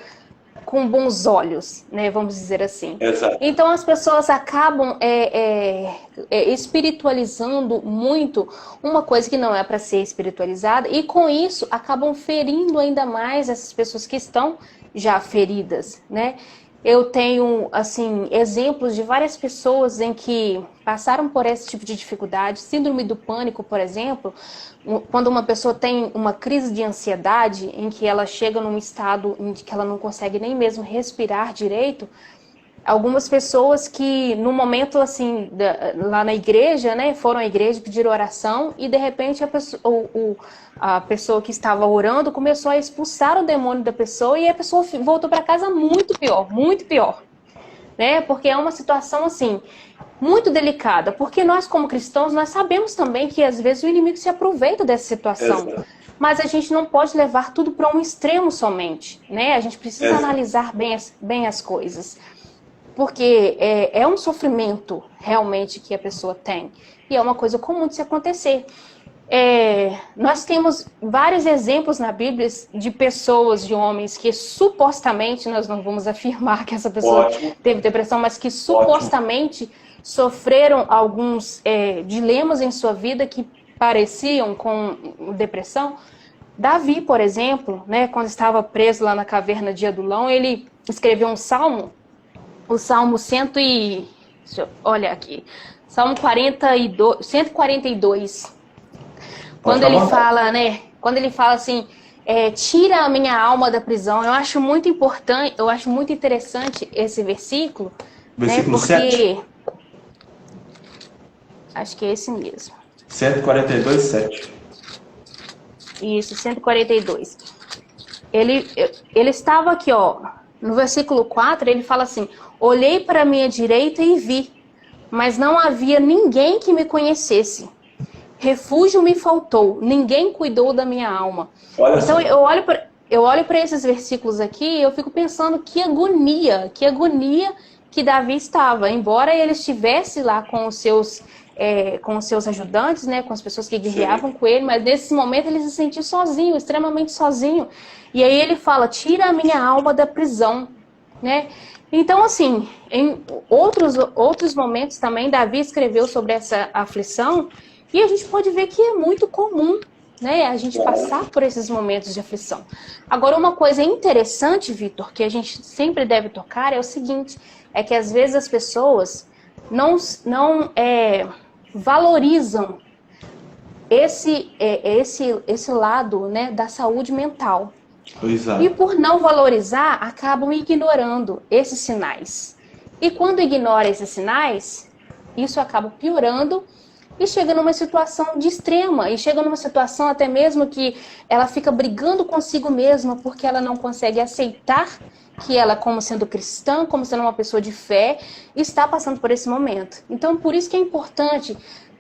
com bons olhos, né, vamos dizer assim. Exato. Então as pessoas acabam espiritualizando muito uma coisa que não é para ser espiritualizada, e com isso acabam ferindo ainda mais essas pessoas que estão já feridas, né? Eu tenho, assim, exemplos de várias pessoas em que passaram por esse tipo de dificuldade. Síndrome do pânico, por exemplo, quando uma pessoa tem uma crise de ansiedade, em que ela chega num estado em que ela não consegue nem mesmo respirar direito. Algumas pessoas que, no momento, assim, lá na igreja, né, foram à igreja, pediram oração, e de repente a pessoa que estava orando começou a expulsar o demônio da pessoa, e a pessoa voltou para casa muito pior, né? Porque é uma situação, assim, muito delicada, porque nós, como cristãos, nós sabemos também que às vezes o inimigo se aproveita dessa situação. Exato. Mas a gente não pode levar tudo para um extremo somente, né? A gente precisa analisar bem as coisas. Porque é um sofrimento realmente que a pessoa tem. E é uma coisa comum de se acontecer. Nós temos vários exemplos na Bíblia de pessoas, de homens que supostamente, nós não vamos afirmar que essa pessoa teve depressão, mas que supostamente sofreram alguns dilemas em sua vida que pareciam com depressão. Davi, por exemplo, né, quando estava preso lá na caverna de Adulão, ele escreveu um salmo, o Salmo 142, quando ele fala, né? Quando ele fala assim, tira a minha alma da prisão. Eu acho muito importante, eu acho muito interessante esse versículo, Versículo né? Porque 7. Acho que é esse mesmo. 142, 7. Isso, 142. Ele estava aqui, ó. No versículo 4, ele fala assim: olhei para a minha direita e vi, mas não havia ninguém que me conhecesse. Refúgio me faltou, ninguém cuidou da minha alma. Então eu olho para esses versículos aqui e eu fico pensando que agonia que Davi estava. Embora ele estivesse lá com os seus ajudantes, né, com as pessoas que guerreavam com ele, mas nesse momento ele se sentiu sozinho, extremamente sozinho. E aí ele fala: tira a minha alma da prisão, né? Então, assim, em outros momentos também, Davi escreveu sobre essa aflição, e a gente pode ver que é muito comum, né, a gente passar por esses momentos de aflição. Agora, uma coisa interessante, Vitor, que a gente sempre deve tocar é o seguinte, é que às vezes as pessoas não valorizam esse lado, né, da saúde mental. Exato. E por não valorizar, acabam ignorando esses sinais. E quando ignora esses sinais, isso acaba piorando e chega numa situação de extrema. E chega numa situação até mesmo que ela fica brigando consigo mesma porque ela não consegue aceitar que ela, como sendo cristã, como sendo uma pessoa de fé, está passando por esse momento. Então, por isso que é importante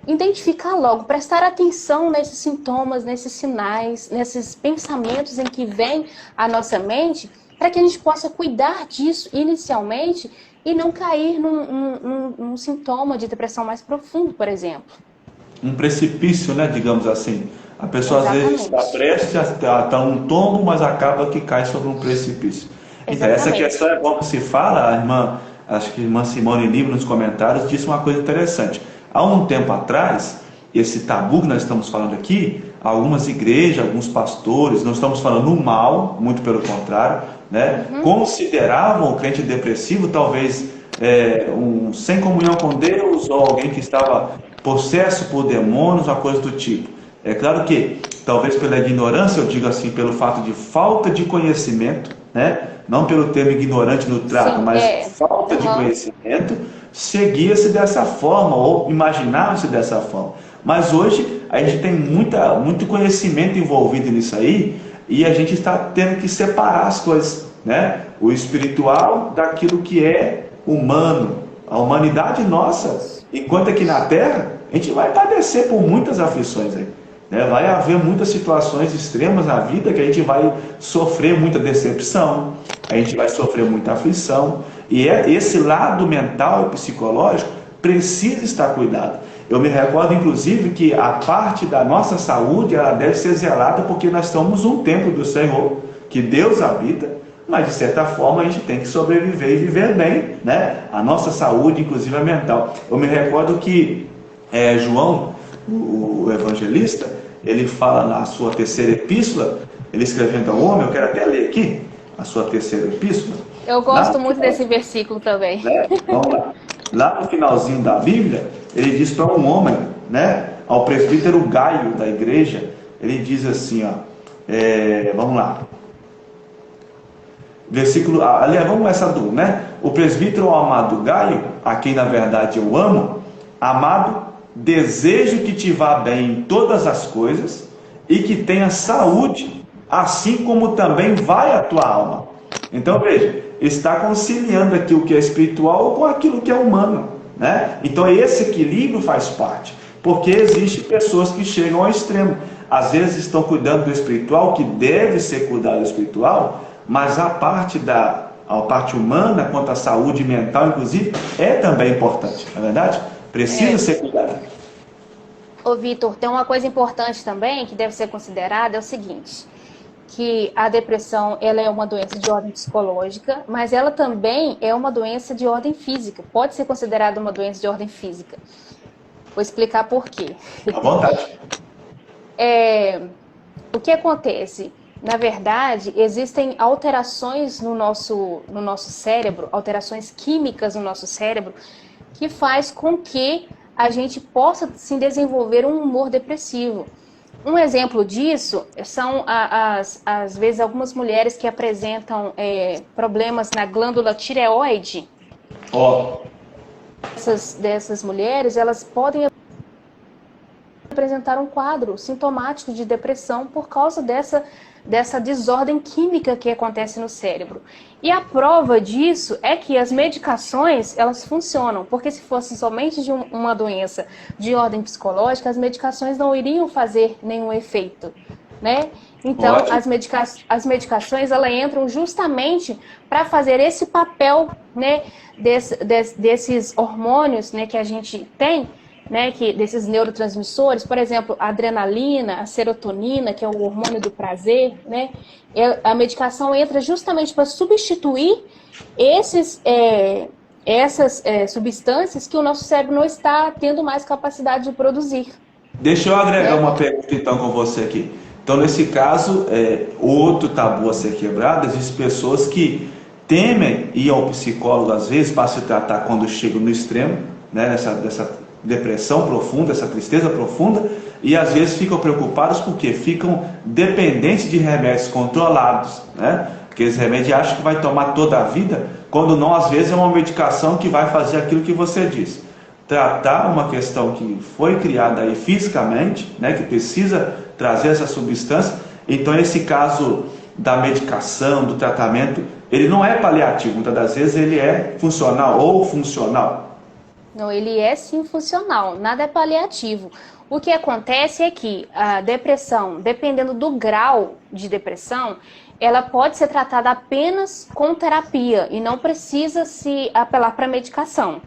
identificar logo, prestar atenção nesses sintomas, nesses sinais, nesses pensamentos em que vem à nossa mente, para que a gente possa cuidar disso inicialmente e não cair num sintoma de depressão mais profundo, por exemplo. Um precipício, né, digamos assim. A pessoa Exatamente. Às vezes está prestes a estar um tombo, mas acaba que cai sobre um precipício. Então, essa questão, como se fala, acho que a irmã Simone Lima nos comentários disse uma coisa interessante. Há um tempo atrás, esse tabu que nós estamos falando aqui, algumas igrejas, alguns pastores, não estamos falando no mal, muito pelo contrário, né, consideravam o crente depressivo talvez sem comunhão com Deus, ou alguém que estava possesso por demônios, uma coisa do tipo. É claro que, talvez pela ignorância, eu digo assim, pelo fato de falta de conhecimento, né, não pelo termo ignorante no trato, mas falta de conhecimento, seguia-se dessa forma, ou imaginava-se dessa forma. Mas hoje a gente tem muito conhecimento envolvido nisso aí, e a gente está tendo que separar as coisas, né? O espiritual daquilo que é humano. A humanidade nossa, enquanto aqui na Terra, a gente vai padecer por muitas aflições aí, né? Vai haver muitas situações extremas na vida que a gente vai sofrer muita decepção, a gente vai sofrer muita aflição, e esse lado mental e psicológico precisa estar cuidado. Eu me recordo, inclusive, que a parte da nossa saúde, ela deve ser zelada, porque nós somos um templo do Senhor, que Deus habita, mas de certa forma a gente tem que sobreviver e viver bem, né? A nossa saúde, inclusive a mental. Eu me recordo que João, o evangelista, ele fala na sua terceira epístola, ele escrevendo ao homem, eu quero até ler aqui a sua terceira epístola. Eu gosto muito desse versículo também. Vamos lá. Lá no finalzinho da Bíblia, ele diz para um homem, né, ao presbítero Gaio da igreja, ele diz assim, ó, vamos lá, versículo, aliás, vamos começar do, né, o presbítero amado Gaio, a quem na verdade eu amo, amado, desejo que te vá bem em todas as coisas e que tenha saúde, assim como também vai a tua alma. Então veja, está conciliando aqui o que é espiritual com aquilo que é humano, né? Então esse equilíbrio faz parte, porque existem pessoas que chegam ao extremo, às vezes estão cuidando do espiritual, que deve ser cuidado do espiritual, mas a parte humana, quanto à saúde mental, inclusive, é também importante, não é verdade? Precisa ser cuidado. Ô Vitor, tem uma coisa importante também que deve ser considerada, é o seguinte, que a depressão, ela é uma doença de ordem psicológica, mas ela também é uma doença de ordem física, pode ser considerada uma doença de ordem física. Vou explicar por quê. À vontade. O que acontece? Na verdade, existem alterações no nosso cérebro, alterações químicas no nosso cérebro, que faz com que a gente possa se desenvolver um humor depressivo. Um exemplo disso são, às vezes, algumas mulheres que apresentam problemas na glândula tireoide. Dessas mulheres, elas podem apresentar um quadro sintomático de depressão por causa dessa desordem química que acontece no cérebro. E a prova disso é que as medicações, elas funcionam, porque se fosse somente de uma doença de ordem psicológica, as medicações não iriam fazer nenhum efeito, né? Então, as medicações, elas entram justamente para fazer esse papel, né, desses hormônios, né, que a gente tem, né, desses neurotransmissores, por exemplo, a adrenalina, a serotonina, que é o hormônio do prazer, né, a medicação entra justamente para substituir essas substâncias que o nosso cérebro não está tendo mais capacidade de produzir. Deixa eu agregar uma pergunta então com você aqui. Então, nesse caso, outro tabu a ser quebrado, existem pessoas que temem ir ao psicólogo às vezes para se tratar quando chegam no extremo, né, dessa depressão profunda, essa tristeza profunda, e às vezes ficam preocupados porque ficam dependentes de remédios controlados, né? Aqueles remédios acham que vai tomar toda a vida, quando não, às vezes é uma medicação que vai fazer aquilo que você disse, tratar uma questão que foi criada aí fisicamente, né, que precisa trazer essa substância. Então esse caso da medicação, do tratamento, ele não é paliativo, muitas das vezes ele é funcional ou funcional. Não, ele é sim funcional, nada é paliativo. O que acontece é que a depressão, dependendo do grau de depressão, ela pode ser tratada apenas com terapia e não precisa se apelar para medicação.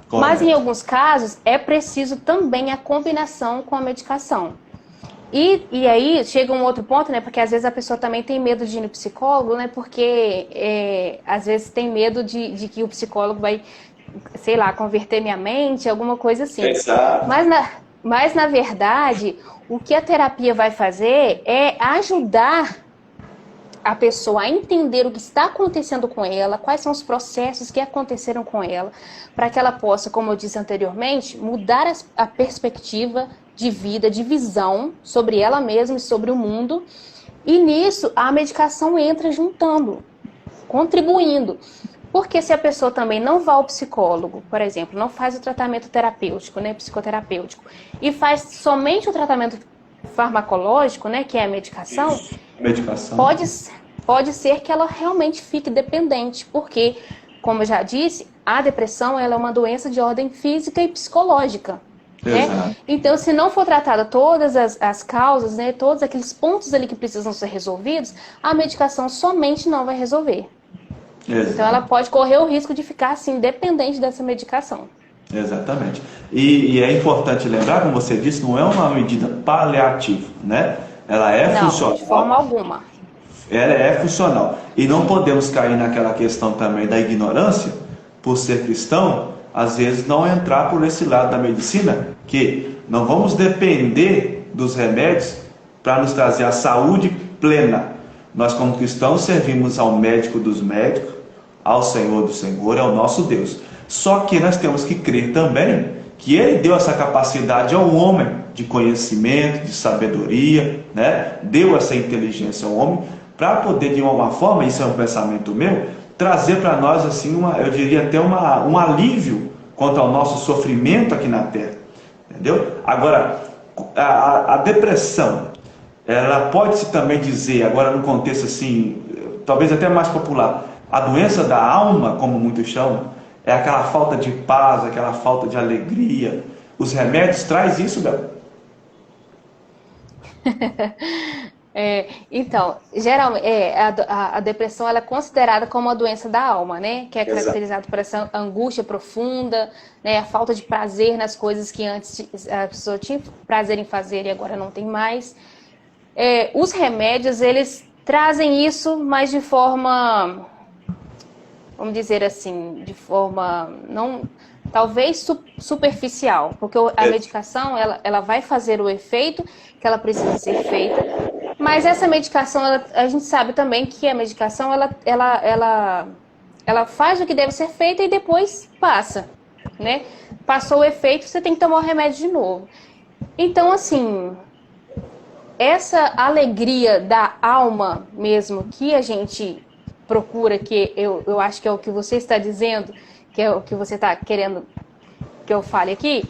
Correto. Mas em alguns casos é preciso também a combinação com a medicação. E aí chega um outro ponto, né? Porque às vezes a pessoa também tem medo de ir no psicólogo, né? Porque às vezes tem medo de que o psicólogo vai sei lá, converter minha mente, alguma coisa assim. Exato. Mas na verdade, o que a terapia vai fazer é ajudar a pessoa a entender o que está acontecendo com ela, quais são os processos que aconteceram com ela, para que ela possa, como eu disse anteriormente, mudar a perspectiva de vida, de visão sobre ela mesma e sobre o mundo. E nisso a medicação entra juntando, contribuindo. Porque se a pessoa também não vai ao psicólogo, por exemplo, não faz o tratamento terapêutico, né, psicoterapêutico, e faz somente o tratamento farmacológico, né, que é a medicação, medicação. Pode ser que ela realmente fique dependente, porque, como eu já disse, a depressão ela é uma doença de ordem física e psicológica. Né? Então, se não for tratada todas as causas, né, todos aqueles pontos ali que precisam ser resolvidos, a medicação somente não vai resolver. Exato. Então, ela pode correr o risco de ficar assim, dependente dessa medicação. Exatamente. E é importante lembrar, como você disse, não é uma medida paliativa, né? Ela é funcional. De forma alguma. Ela é funcional. E não podemos cair naquela questão também da ignorância, por ser cristão, às vezes não entrar por esse lado da medicina, que não vamos depender dos remédios para nos trazer a saúde plena. Nós, como cristãos, servimos ao médico dos médicos, ao Senhor do Senhor, ao nosso Deus. Só que nós temos que crer também que Ele deu essa capacidade ao homem de conhecimento, de sabedoria, né? Deu essa inteligência ao homem para poder, de uma forma, isso é um pensamento meu, trazer para nós, assim, eu diria até um alívio quanto ao nosso sofrimento aqui na Terra. Entendeu? Agora, a depressão, ela pode-se também dizer, agora no contexto assim, talvez até mais popular, a doença da alma, como muitos chamam, é aquela falta de paz, aquela falta de alegria. Os remédios trazem isso, Bel? Então, geralmente, a depressão ela é considerada como uma doença da alma, né? Que é caracterizada por essa angústia profunda, né? A falta de prazer nas coisas que antes a pessoa tinha prazer em fazer e agora não tem mais. Os remédios, eles trazem isso, mas de forma, vamos dizer assim, de forma não, talvez superficial, porque a medicação ela vai fazer o efeito que ela precisa ser feita. Mas essa medicação, a gente sabe também que a medicação, ela faz o que deve ser feito e depois passa, né? Passou o efeito, você tem que tomar o remédio de novo. Então, assim, essa alegria da alma mesmo que a gente procura, que eu acho que é o que você está dizendo, que é o que você está querendo que eu fale aqui,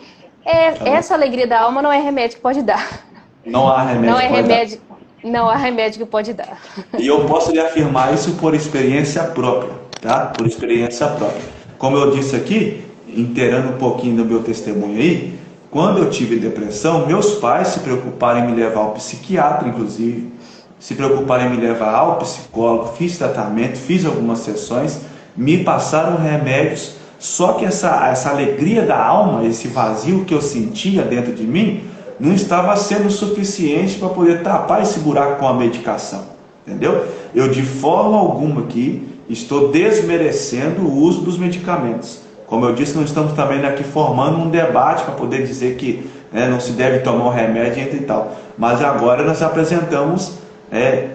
essa alegria da alma não é remédio que pode dar. Não há remédio. Não há remédio que pode dar. E eu posso lhe afirmar isso por experiência própria, tá? Por experiência própria. Como eu disse aqui, inteirando um pouquinho do meu testemunho aí, quando eu tive depressão, meus pais se preocuparam em me levar ao psiquiatra, inclusive, se preocuparam em me levar ao psicólogo, fiz tratamento, fiz algumas sessões, me passaram remédios, só que essa alegria da alma, esse vazio que eu sentia dentro de mim, não estava sendo suficiente para poder tapar esse buraco com a medicação, entendeu? Eu de forma alguma aqui estou desmerecendo o uso dos medicamentos. Como eu disse, não estamos também aqui formando um debate para poder dizer que não se deve tomar o remédio e tal. Mas agora nós apresentamos,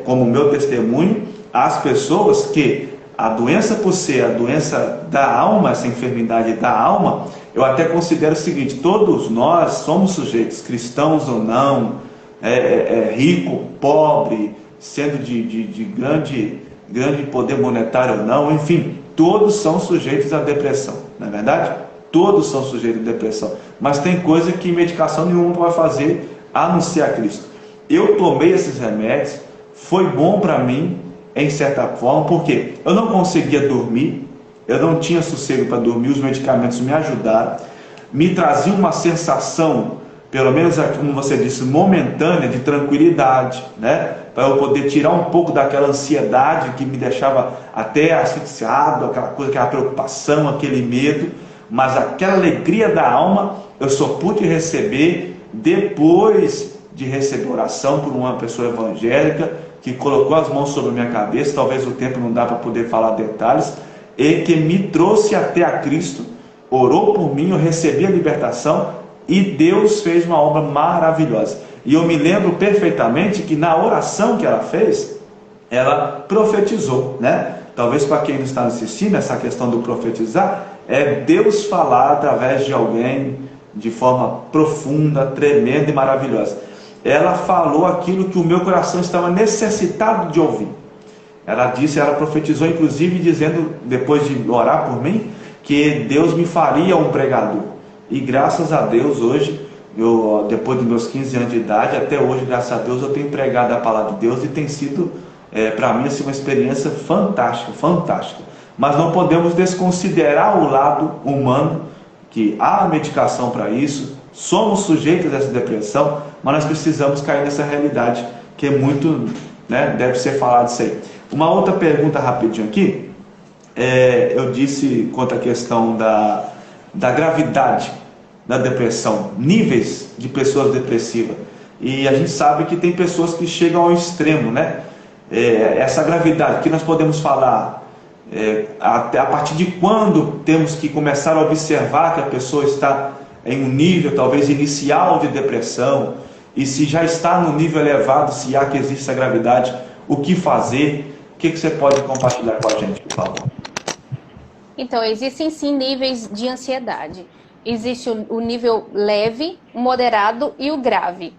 como meu testemunho, as pessoas que a doença, por ser a doença da alma, essa enfermidade da alma, eu até considero o seguinte: todos nós somos sujeitos, cristãos ou não, rico, pobre, sendo de grande poder monetário ou não, enfim, todos são sujeitos à depressão, não é verdade? Todos são sujeitos à depressão, mas tem coisa que medicação nenhuma vai fazer a não ser a Cristo. Eu tomei esses remédios, foi bom para mim, em certa forma, porque eu não conseguia dormir, eu não tinha sossego para dormir, os medicamentos me ajudaram, me traziam uma sensação, pelo menos, como você disse, momentânea, de tranquilidade, né? Para eu poder tirar um pouco daquela ansiedade que me deixava até asfixiado, aquela coisa, aquela preocupação, aquele medo, mas aquela alegria da alma eu só pude receber depois de receber oração por uma pessoa evangélica, que colocou as mãos sobre a minha cabeça, talvez o tempo não dá para poder falar detalhes, e que me trouxe até a Cristo, orou por mim, eu recebi a libertação e Deus fez uma obra maravilhosa. E eu me lembro perfeitamente que na oração que ela fez, ela profetizou, né? Talvez para quem não está assistindo, essa questão do profetizar é Deus falar através de alguém de forma profunda, tremenda e maravilhosa. Ela falou aquilo que o meu coração estava necessitado de ouvir. Ela disse, ela profetizou inclusive dizendo, depois de orar por mim, que Deus me faria um pregador. E graças a Deus hoje, depois dos meus 15 anos de idade, até hoje, graças a Deus, eu tenho pregado a palavra de Deus e tem sido, para mim, assim, uma experiência fantástica, fantástica. Mas não podemos desconsiderar o lado humano, que há medicação para isso, somos sujeitos a essa depressão, mas nós precisamos cair nessa realidade, que é muito, né, deve ser falado isso aí. Uma outra pergunta rapidinho aqui, eu disse quanto à questão da gravidade da depressão, níveis de pessoas depressivas, e a gente sabe que tem pessoas que chegam ao extremo, né? Essa gravidade, que nós podemos falar, até a partir de quando temos que começar a observar que a pessoa está em um nível talvez inicial de depressão, e se já está no nível elevado, se há que existe essa gravidade, o que fazer? O que você pode compartilhar com a gente, por favor? Então, existem sim níveis de ansiedade. Existe o nível leve, o moderado e o grave.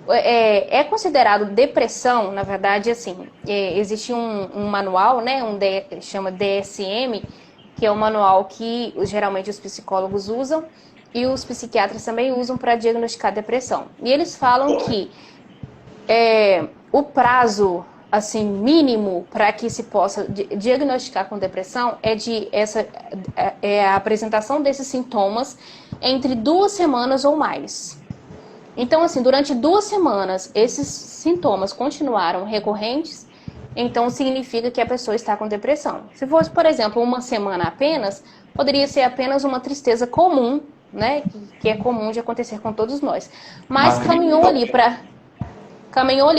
É considerado depressão, na verdade, assim, existe um manual, né, chama DSM, que é um manual que geralmente os psicólogos usam e os psiquiatras também usam para diagnosticar depressão. E eles falam que o prazo assim, mínimo para que se possa diagnosticar com depressão é a apresentação desses sintomas entre 2 semanas ou mais. Então, assim, durante 2 semanas, esses sintomas continuaram recorrentes, então significa que a pessoa está com depressão. Se fosse, por exemplo, 1 semana apenas, poderia ser apenas uma tristeza comum, né, que é comum de acontecer com todos nós. Mas caminhou ali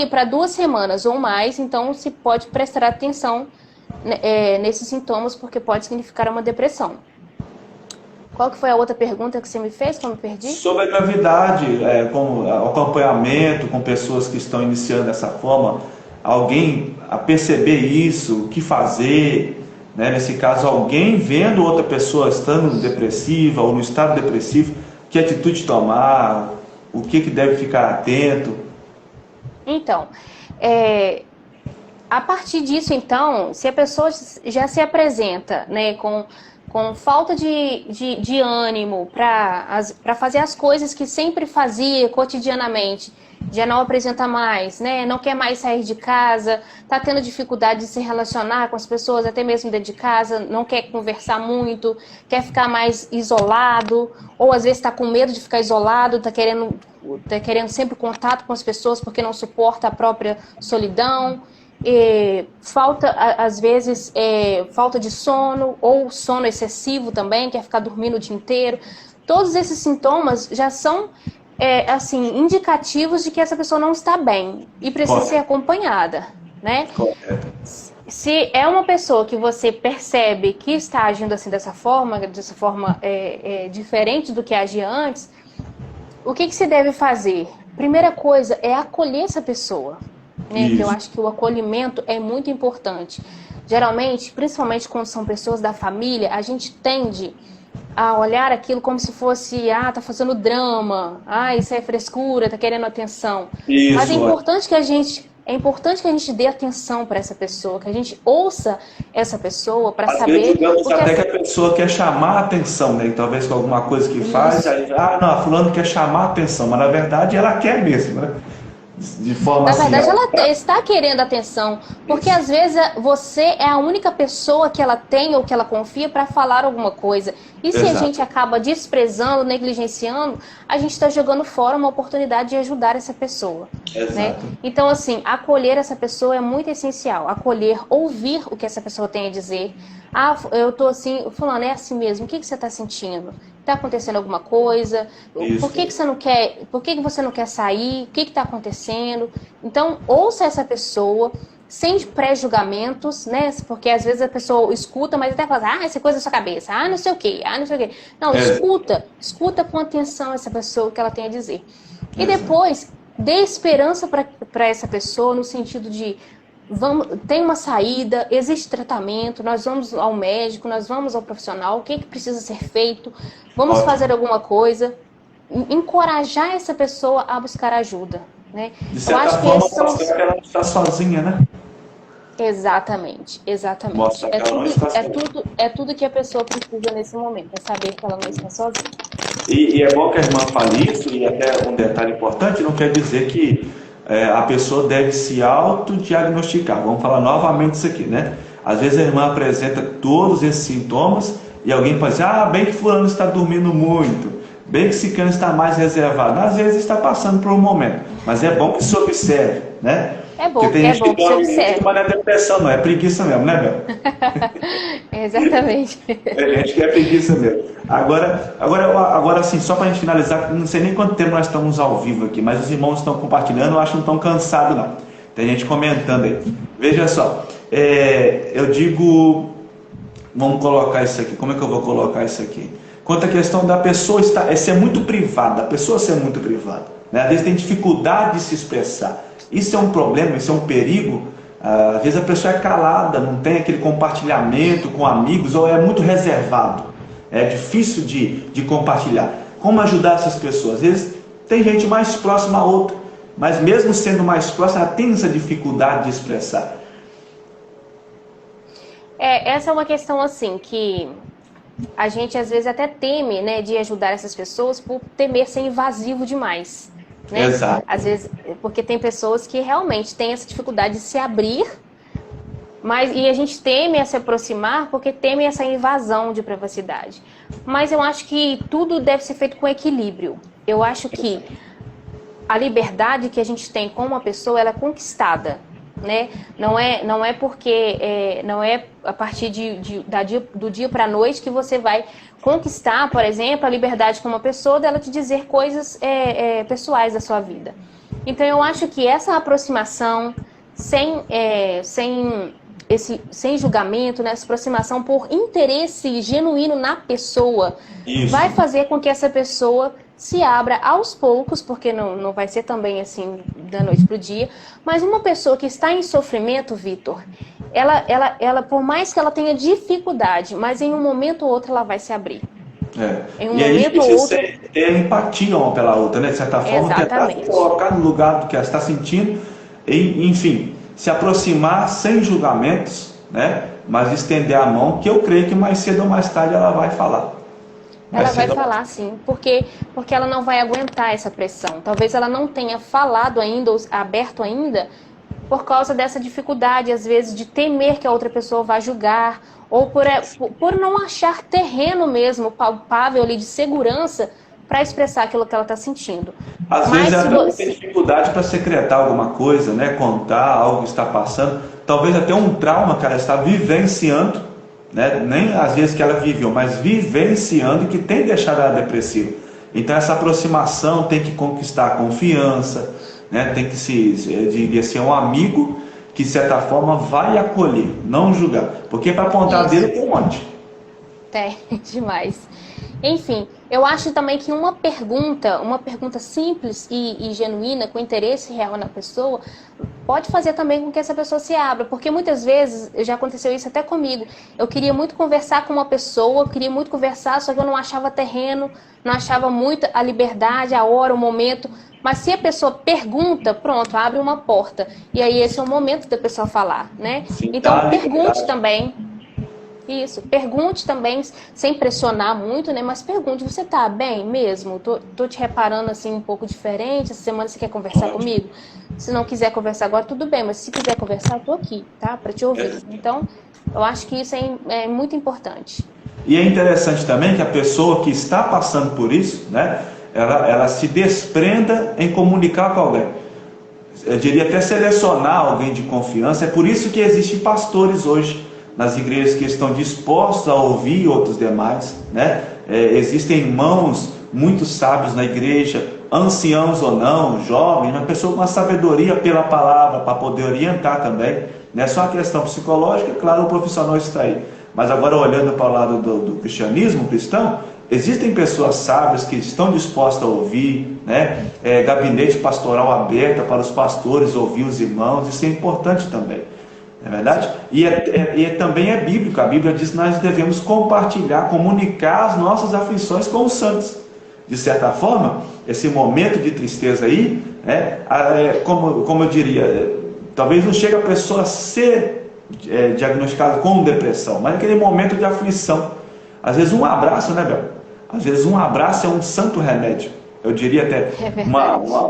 para 2 semanas ou mais, então se pode prestar atenção nesses sintomas, porque pode significar uma depressão. Qual que foi a outra pergunta que você me fez, que eu me perdi? Sobre a gravidade, com acompanhamento com pessoas que estão iniciando dessa forma, alguém a perceber isso, o que fazer, né? Nesse caso, alguém vendo outra pessoa estando depressiva ou no estado depressivo, que atitude tomar, o que deve ficar atento? Então, a partir disso, então, se a pessoa já se apresenta, né, com falta de ânimo para fazer as coisas que sempre fazia cotidianamente, já não apresenta mais, né, não quer mais sair de casa, está tendo dificuldade de se relacionar com as pessoas, até mesmo dentro de casa, não quer conversar muito, quer ficar mais isolado, ou às vezes está com medo de ficar isolado, está querendo sempre contato com as pessoas porque não suporta a própria solidão, falta, às vezes, falta de sono ou sono excessivo também, quer ficar dormindo o dia inteiro. Todos esses sintomas já são assim, indicativos de que essa pessoa não está bem e precisa ser acompanhada, né? Correto. Se é uma pessoa que você percebe que está agindo assim dessa forma diferente do que agia antes, o que se deve fazer? Primeira coisa é acolher essa pessoa, né? Eu acho que o acolhimento é muito importante. Geralmente, principalmente quando são pessoas da família, a gente tende a olhar aquilo como se fosse, tá fazendo drama, isso é frescura, tá querendo atenção. Isso, mas é importante que a gente dê atenção para essa pessoa, que a gente ouça essa pessoa para saber... Vezes, digamos, até que a pessoa quer chamar a atenção, né? Talvez com alguma coisa que faz, aí, não, a fulano quer chamar a atenção, mas na verdade ela quer mesmo, né? De forma na verdade, ela está querendo atenção, porque às vezes você é a única pessoa que ela tem ou que ela confia para falar alguma coisa. E se a gente acaba desprezando, negligenciando, a gente está jogando fora uma oportunidade de ajudar essa pessoa. Né? Então, assim, acolher essa pessoa é muito essencial. Acolher, ouvir o que essa pessoa tem a dizer. Eu tô assim, fulano, é assim mesmo, o que você está sentindo? Está acontecendo alguma coisa? Por que você não quer? Por que você não quer sair? O que está acontecendo? Então, ouça essa pessoa. sem pré-julgamentos, né? Porque às vezes a pessoa escuta, mas até fala, essa coisa da sua cabeça, não sei o quê, não sei o quê. Não, escuta com atenção essa pessoa, o que ela tem a dizer. E depois, dê esperança para essa pessoa, no sentido de, tem uma saída, existe tratamento, nós vamos ao médico, nós vamos ao profissional, o que precisa ser feito, vamos fazer alguma coisa. Encorajar essa pessoa a buscar ajuda, né? De certa forma, mostrar que ela não está sozinha, né? Exatamente. Mostra que ela não está sozinha. É tudo que a pessoa precisa nesse momento, é saber que ela não está sozinha. E é bom que a irmã fale isso, e até um detalhe importante, não quer dizer que a pessoa deve se autodiagnosticar. Vamos falar novamente isso aqui, né? Às vezes a irmã apresenta todos esses sintomas e alguém pode dizer, bem que fulano está dormindo muito, bem que ciclano está mais reservado. Às vezes está passando por um momento, mas é bom que se observe, né? É bom, porque tem gente que dorme muito, mas não é depressão, não, é preguiça mesmo, né, Bel? Exatamente. É gente que é preguiça mesmo. Agora assim, só para a gente finalizar, não sei nem quanto tempo nós estamos ao vivo aqui, mas os irmãos estão compartilhando, eu acho que não estão cansados, não. Tem gente comentando aí. Veja só, eu digo, vamos colocar isso aqui, como é que eu vou colocar isso aqui? Quanto à questão da pessoa ser muito privada, a pessoa ser muito privada, né? Às vezes tem dificuldade de se expressar. Isso é um problema, isso é um perigo. Às vezes a pessoa é calada, não tem aquele compartilhamento com amigos, ou é muito reservado. É difícil de compartilhar. Como ajudar essas pessoas? Às vezes tem gente mais próxima a outra, mas mesmo sendo mais próxima, ela tem essa dificuldade de expressar. Essa é uma questão assim que a gente às vezes até teme, né, de ajudar essas pessoas por temer ser invasivo demais. Né? Exato. Às vezes, porque tem pessoas que realmente têm essa dificuldade de se abrir, e a gente teme a se aproximar porque teme essa invasão de privacidade. Mas eu acho que tudo deve ser feito com equilíbrio. Eu acho que a liberdade que a gente tem com uma pessoa, ela é conquistada. Né? Não é porque não é a partir do dia para a noite que você vai conquistar, por exemplo, a liberdade com uma pessoa dela te dizer coisas pessoais da sua vida. Então eu acho que essa aproximação sem julgamento, né, essa aproximação por interesse genuíno na pessoa, vai fazer com que essa pessoa se abra aos poucos, porque não vai ser também assim da noite para o dia, mas uma pessoa que está em sofrimento, Vitor, ela, por mais que ela tenha dificuldade, mas em um momento ou outro ela vai se abrir. Em um momento ou outro... ter empatia uma pela outra, né? De certa forma, tentar se colocar no lugar do que ela está sentindo, e, enfim, se aproximar sem julgamentos, né? Mas estender a mão, que eu creio que mais cedo ou mais tarde ela vai falar. Ela vai falar, sim, porque ela não vai aguentar essa pressão. Talvez ela não tenha falado ainda, ou aberto ainda, por causa dessa dificuldade, às vezes, de temer que a outra pessoa vá julgar, ou por não achar terreno mesmo, palpável ali, de segurança, para expressar aquilo que ela está sentindo. Às vezes ela tem dificuldade para secretar alguma coisa, né? Contar algo que está passando. Talvez até um trauma que ela está vivenciando, né? Nem às vezes que ela viveu, mas vivenciando, que tem deixado ela depressiva. Então essa aproximação tem que conquistar a confiança, né? Tem que ser um amigo que de certa forma vai acolher, não julgar, porque para apontar dele tem um monte. Tem, demais. Enfim, eu acho também que uma pergunta simples e genuína, com interesse real na pessoa, pode fazer também com que essa pessoa se abra, porque muitas vezes, já aconteceu isso até comigo, eu queria muito conversar com uma pessoa, só que eu não achava terreno, não achava muito a liberdade, a hora, o momento, mas se a pessoa pergunta, pronto, abre uma porta, e aí esse é o momento da pessoa falar, né? Sim, então pergunte também. Isso, pergunte também, sem pressionar muito, né? Mas pergunte, você tá bem mesmo? Tô te reparando assim um pouco diferente, essa semana você quer conversar comigo? Se não quiser conversar agora, tudo bem, mas se quiser conversar, eu tô aqui, tá? Para te ouvir. Então, eu acho que isso é muito importante. E é interessante também que a pessoa que está passando por isso, né? Ela se desprenda em comunicar com alguém. Eu diria até selecionar alguém de confiança. É por isso que existem pastores hoje nas igrejas que estão dispostos a ouvir outros demais, né? Existem irmãos muito sábios na igreja, anciãos ou não, jovens, uma pessoa com uma sabedoria pela palavra para poder orientar também. Não é só a questão psicológica, claro, o profissional está aí. Mas agora, olhando para o lado do cristianismo cristão, existem pessoas sábias que estão dispostas a ouvir, né? Gabinete pastoral aberto para os pastores ouvir os irmãos, isso é importante também, não é verdade? E também é bíblico, a Bíblia diz que nós devemos compartilhar, comunicar as nossas aflições com os santos. De certa forma, esse momento de tristeza aí, como eu diria, talvez não chegue a pessoa a ser diagnosticada com depressão, mas aquele momento de aflição. Às vezes um abraço, né, Bel? Às vezes um abraço é um santo remédio. Eu diria até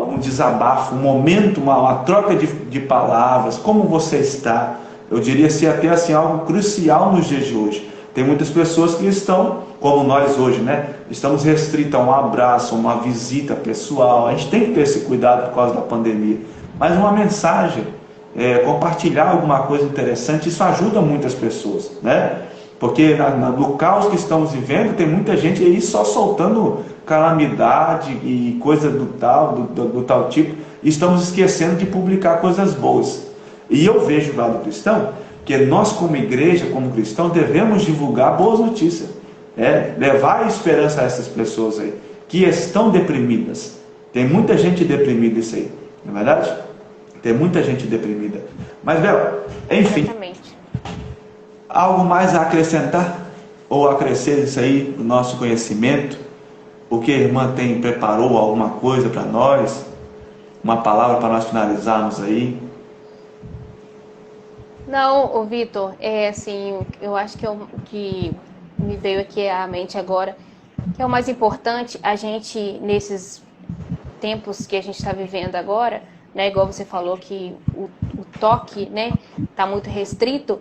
um desabafo, um momento, uma troca de palavras. Como você está? Eu diria ser até assim, algo crucial nos dias de hoje. Tem muitas pessoas que estão, como nós hoje, né? Estamos restritos a um abraço, uma visita pessoal. A gente tem que ter esse cuidado por causa da pandemia. Mas uma mensagem, compartilhar alguma coisa interessante, isso ajuda muitas pessoas, né? Porque no caos que estamos vivendo, tem muita gente aí só soltando calamidade e coisa do tal tipo, e estamos esquecendo de publicar coisas boas. E eu vejo do lado cristão que nós, como igreja, como cristão, devemos divulgar boas notícias, levar a esperança a essas pessoas aí que estão deprimidas. Tem muita gente deprimida, isso aí, não é verdade? Tem muita gente deprimida. Mas, Bel, enfim. Exatamente. Algo mais a acrescentar? Ou acrescer isso aí no nosso conhecimento? O que a irmã preparou alguma coisa para nós? Uma palavra para nós finalizarmos aí? Não, Vitor, assim, eu acho que o que me veio aqui à mente agora, que é o mais importante, a gente, nesses tempos que a gente está vivendo agora, né, igual você falou que o toque, né, tá muito restrito,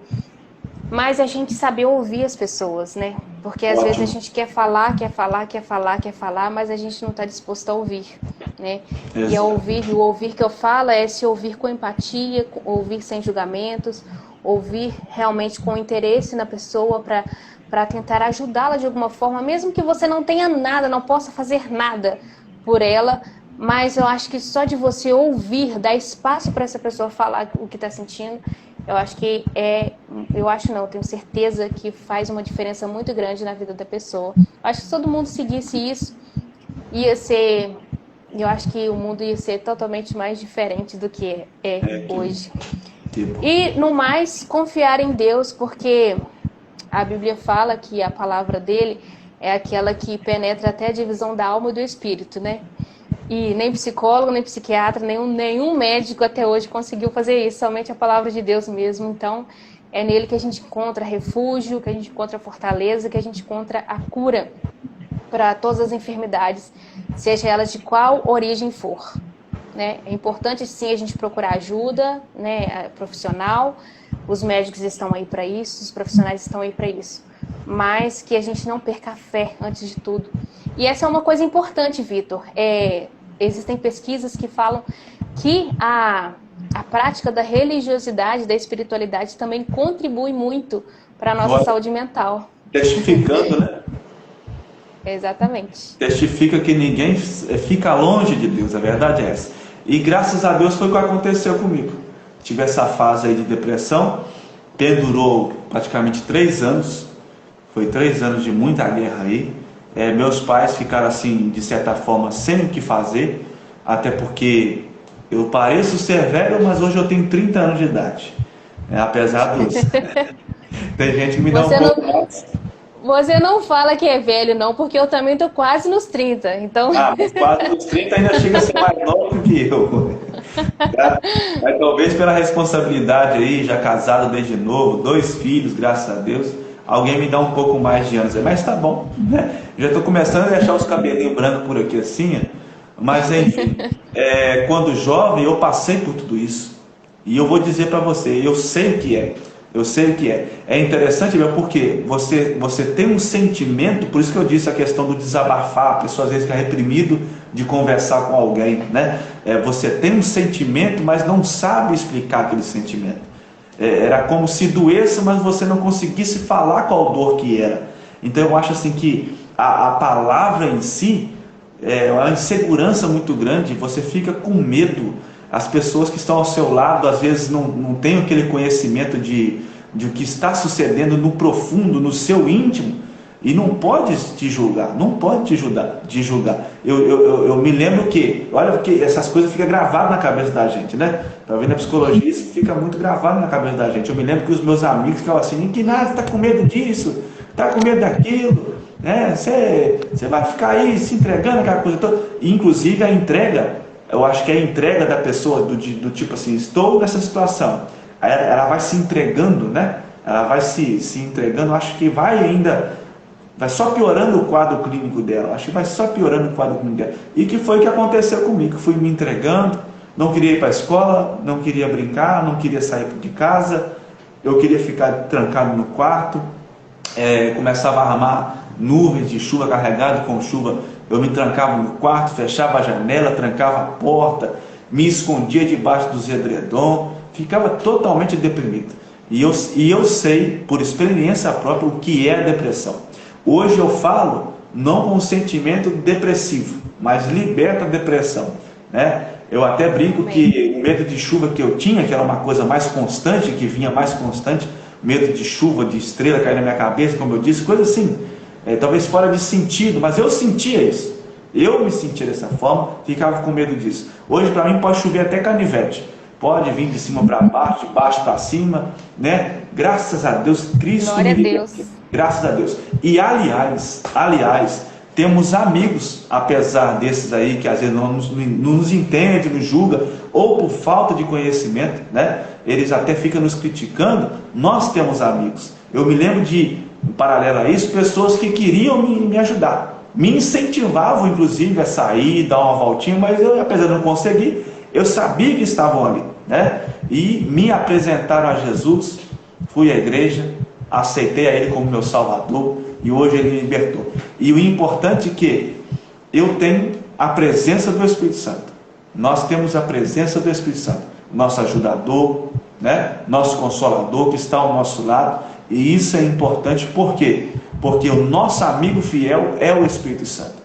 mas a gente saber ouvir as pessoas, né? Porque às vezes a gente quer falar, mas a gente não está disposto a ouvir, né? Exato. E o ouvir que eu falo é se ouvir com empatia, ouvir sem julgamentos, ouvir realmente com interesse na pessoa para tentar ajudá-la de alguma forma, mesmo que você não tenha nada, não possa fazer nada por ela, mas eu acho que só de você ouvir, dar espaço para essa pessoa falar o que está sentindo, eu acho que tenho certeza que faz uma diferença muito grande na vida da pessoa. Eu acho que se todo mundo seguisse isso, eu acho que o mundo ia ser totalmente mais diferente do que é hoje. E, no mais, confiar em Deus, porque a Bíblia fala que a palavra dele é aquela que penetra até a divisão da alma e do espírito, né? E nem psicólogo, nem psiquiatra, nenhum médico até hoje conseguiu fazer isso, somente a palavra de Deus mesmo. Então, é nele que a gente encontra refúgio, que a gente encontra fortaleza, que a gente encontra a cura para todas as enfermidades, seja elas de qual origem for, né? É importante, sim, a gente procurar ajuda, né, profissional. Os médicos estão aí para isso, os profissionais estão aí para isso. Mas que a gente não perca a fé antes de tudo. E essa é uma coisa importante, Vitor. Existem pesquisas que falam que a prática da religiosidade, da espiritualidade também contribui muito para a nossa saúde mental. Testificando, né? Exatamente. Testifica que ninguém fica longe de Deus, a verdade é essa. E graças a Deus foi o que aconteceu comigo. Tive essa fase aí de depressão, que durou praticamente 3 anos. Foi 3 anos de muita guerra aí. Meus pais ficaram assim, de certa forma, sem o que fazer, até porque eu pareço ser velho, mas hoje eu tenho 30 anos de idade, apesar dos... Tem gente que me dá pouco mais. Você não fala que é velho, não, porque eu também tô quase nos 30, então... Mas quase nos 30 ainda chega a ser mais novo que eu. Mas talvez pela responsabilidade aí, já casado desde novo, 2 filhos, graças a Deus, alguém me dá um pouco mais de anos, mas tá bom, né? Já estou começando a deixar os cabelinhos brancos por aqui assim, mas enfim, quando jovem eu passei por tudo isso, e eu vou dizer para você, eu sei o que é. É interessante, porque você tem um sentimento, por isso que eu disse a questão do desabafar, a pessoa às vezes fica reprimido de conversar com alguém, né? Você tem um sentimento, mas não sabe explicar aquele sentimento. Era como se doesse, mas você não conseguisse falar qual dor que era. Então eu acho assim que a palavra em si, uma insegurança muito grande, você fica com medo. As pessoas que estão ao seu lado, às vezes, não têm aquele conhecimento de o que está sucedendo no profundo, no seu íntimo, e não pode te julgar, não pode te julgar. Eu me lembro que, olha, porque essas coisas ficam gravadas na cabeça da gente, né? Tá vendo a psicologia, isso fica muito gravado na cabeça da gente. Eu me lembro que os meus amigos ficavam assim, que nada, tá com medo disso, tá com medo daquilo, né? Você vai ficar aí se entregando aquela coisa toda. Inclusive a entrega, eu acho que é a entrega da pessoa do tipo assim, estou nessa situação. Aí ela vai se entregando, né? Ela vai se entregando, acho que vai só piorando o quadro clínico dela. Acho que vai só piorando o quadro clínico dela. E que foi o que aconteceu comigo. Fui me entregando, não queria ir para a escola, não queria brincar, não queria sair de casa, eu queria ficar trancado no quarto. Começava a armar nuvens de chuva carregado com chuva. Eu me trancava no quarto, fechava a janela, trancava a porta, me escondia debaixo dos edredom, ficava totalmente deprimido. E eu sei, por experiência própria, o que é a depressão. Hoje eu falo não com um sentimento depressivo, mas liberta a depressão, né? Eu até brinco que o medo de chuva que eu tinha, que era uma coisa mais constante, que vinha mais constante, medo de chuva, de estrela cair na minha cabeça, como eu disse, coisa assim, talvez fora de sentido, mas eu sentia isso. Eu me sentia dessa forma, ficava com medo disso. Hoje para mim pode chover até canivete, pode vir de cima para baixo, de baixo para cima, né? Graças a Deus, Cristo me libertou. Graças a Deus. E aliás, temos amigos, apesar desses aí que às vezes não nos entendem, nos julgam, ou por falta de conhecimento, né? Eles até ficam nos criticando. Nós temos amigos. Eu me lembro de, em paralelo a isso, pessoas que queriam me ajudar, me incentivavam inclusive a sair, dar uma voltinha, mas eu, apesar de não conseguir, eu sabia que estavam ali, né? E me apresentaram a Jesus, fui à igreja, aceitei a Ele como meu Salvador e hoje Ele me libertou. E o importante é que eu tenho a presença do Espírito Santo. Nós temos a presença do Espírito Santo, nosso ajudador, né? Nosso consolador que está ao nosso lado. E isso é importante, por quê? Porque o nosso amigo fiel é o Espírito Santo.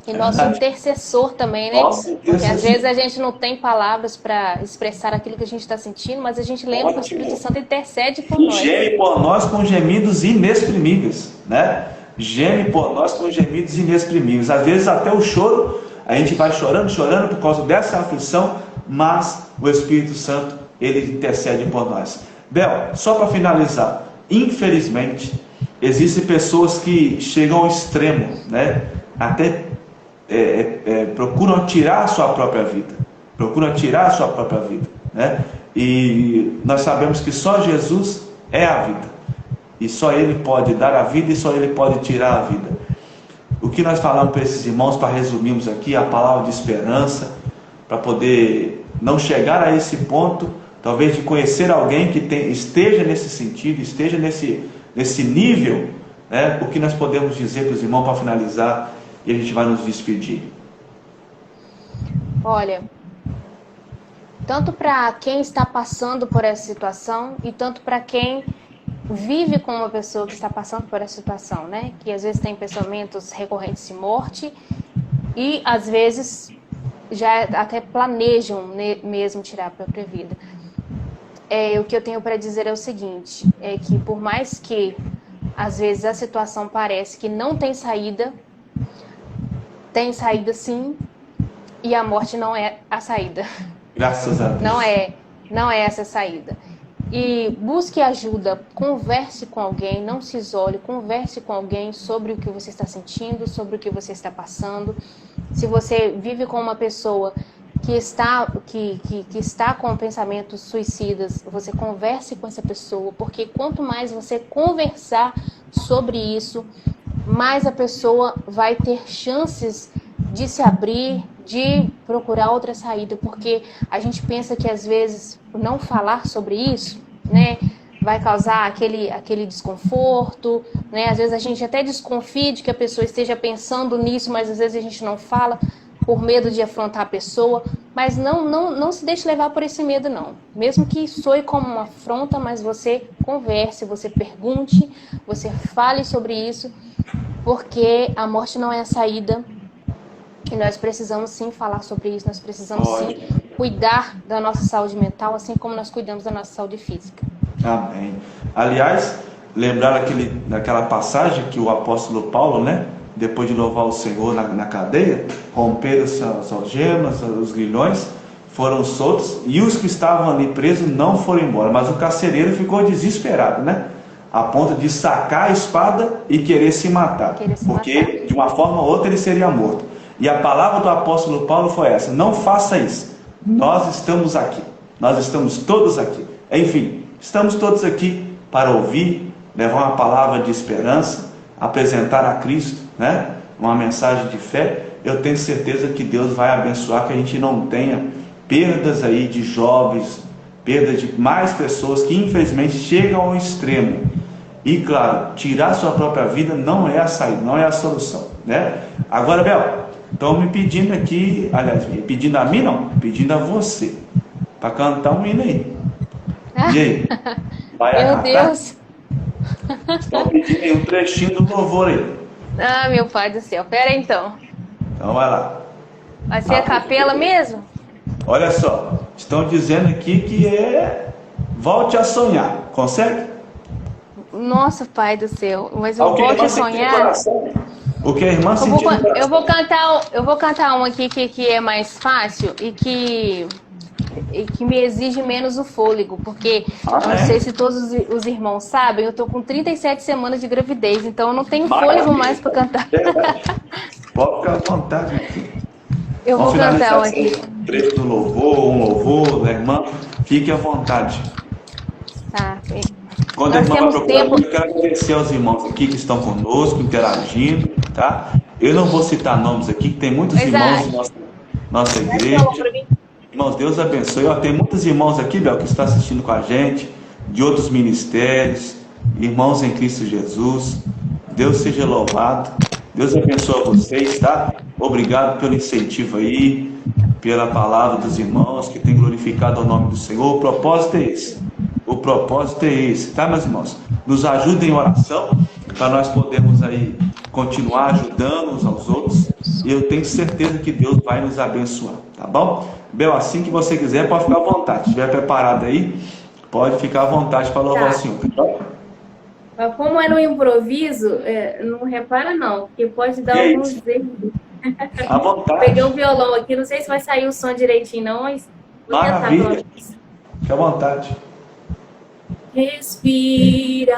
E nosso intercessor também, né? Porque às vezes a gente não tem palavras para expressar aquilo que a gente está sentindo, mas a gente lembra que o Espírito Santo intercede por nós. Geme por nós com gemidos inexprimíveis, né? Geme por nós com gemidos inexprimíveis. Às vezes até o choro, a gente vai chorando por causa dessa aflição, mas o Espírito Santo, ele intercede por nós. Bel, só para finalizar, infelizmente, existem pessoas que chegam ao extremo, né? Até procuram tirar a sua própria vida, né? E nós sabemos que só Jesus é a vida, e só Ele pode dar a vida e só Ele pode tirar a vida. O que nós falamos para esses irmãos, para resumirmos aqui, a palavra de esperança, para poder não chegar a esse ponto, talvez de conhecer alguém que esteja nesse sentido, esteja nesse nível, né? O que nós podemos dizer para os irmãos para finalizar, e a gente vai nos despedir. Olha, tanto para quem está passando por essa situação e tanto para quem vive com uma pessoa que está passando por essa situação, né? Que às vezes tem pensamentos recorrentes de morte e às vezes já até planejam mesmo tirar a própria vida. O que eu tenho para dizer é o seguinte, é que por mais que às vezes a situação parece que não tem saída, tem saída sim, e a morte não é a saída. Graças a Deus. Não é essa a saída. E busque ajuda, converse com alguém, não se isole, converse com alguém sobre o que você está sentindo, sobre o que você está passando. Se você vive com uma pessoa que está com pensamentos suicidas, você converse com essa pessoa, porque quanto mais você conversar sobre isso, mais a pessoa vai ter chances de se abrir, de procurar outra saída, porque a gente pensa que às vezes não falar sobre isso, né, vai causar aquele desconforto, né? Às vezes a gente até desconfia de que a pessoa esteja pensando nisso, mas às vezes a gente não fala por medo de afrontar a pessoa, mas não se deixe levar por esse medo não, mesmo que soe como uma afronta, mas você converse, você pergunte, você fale sobre isso, porque a morte não é a saída, E nós precisamos sim falar sobre isso, nós precisamos Pode. sim cuidar da nossa saúde mental, assim como nós cuidamos da nossa saúde física. Amém. Aliás, lembrar daquela passagem que o apóstolo Paulo, né, depois de louvar o Senhor na cadeia, romperam-se as algemas, os grilhões, foram soltos, e os que estavam ali presos não foram embora, mas o carcereiro ficou desesperado, né? A ponto de sacar a espada e querer se matar, porque de uma forma ou outra ele seria morto. E a palavra do apóstolo Paulo foi essa: não faça isso, nós estamos aqui, nós estamos todos aqui, enfim, estamos todos aqui para ouvir, levar uma palavra de esperança, apresentar a Cristo, né? Uma mensagem de fé. Eu tenho certeza que Deus vai abençoar, que a gente não tenha perdas aí de jovens, perda de mais pessoas que infelizmente chegam ao extremo. E claro, tirar sua própria vida não é a saída, não é a solução, né? Agora, Bel, estão me pedindo aqui, aliás, pedindo a mim não, pedindo a você, para cantar um hino aí. E aí? Vai Meu Deus! Estão pedindo aí um trechinho do louvor aí. Ah, meu pai do céu, pera aí, então. Então vai lá. Vai ser a capela mesmo? Olha só, estão dizendo aqui que volte a sonhar, consegue? Nossa, pai do céu, mas eu O que a volto irmã a sentiu no sonhar. coração? O que a irmã sentiu no coração? Eu vou cantar um aqui que é mais fácil e que me exige menos o fôlego, porque não sei se todos os irmãos sabem, eu tô com 37 semanas de gravidez, então eu não tenho fôlego mais para cantar. Pode ficar à vontade aqui. Eu vou cantar um aqui. Trecho do louvor, um louvor da irmã, fique à vontade. Tá. Quando a irmã vai procurar, eu quero agradecer aos irmãos aqui que estão conosco, interagindo, tá? Eu não vou citar nomes aqui, que tem muitos irmãos da nossa igreja. Irmãos, Deus abençoe. Ó, tem muitos irmãos aqui, Bel, que estão assistindo com a gente, de outros ministérios, irmãos em Cristo Jesus. Deus seja louvado. Deus abençoe vocês, tá? Obrigado pelo incentivo aí, pela palavra dos irmãos que tem glorificado o nome do Senhor. O propósito é esse. O propósito é esse, tá, meus irmãos? Nos ajudem em oração, para nós podermos aí continuar ajudando uns aos outros. E eu tenho certeza que Deus vai nos abençoar, tá bom? Bel, assim que você quiser, pode ficar à vontade. Se estiver preparado aí, pode ficar à vontade para louvar o Senhor, tá bom? Mas como é no improviso, não repara não, porque pode dar alguns erros. À vontade. Peguei um violão aqui, não sei se vai sair o som direitinho não, mas vou tentar. Maravilha. Fique à vontade. Respira.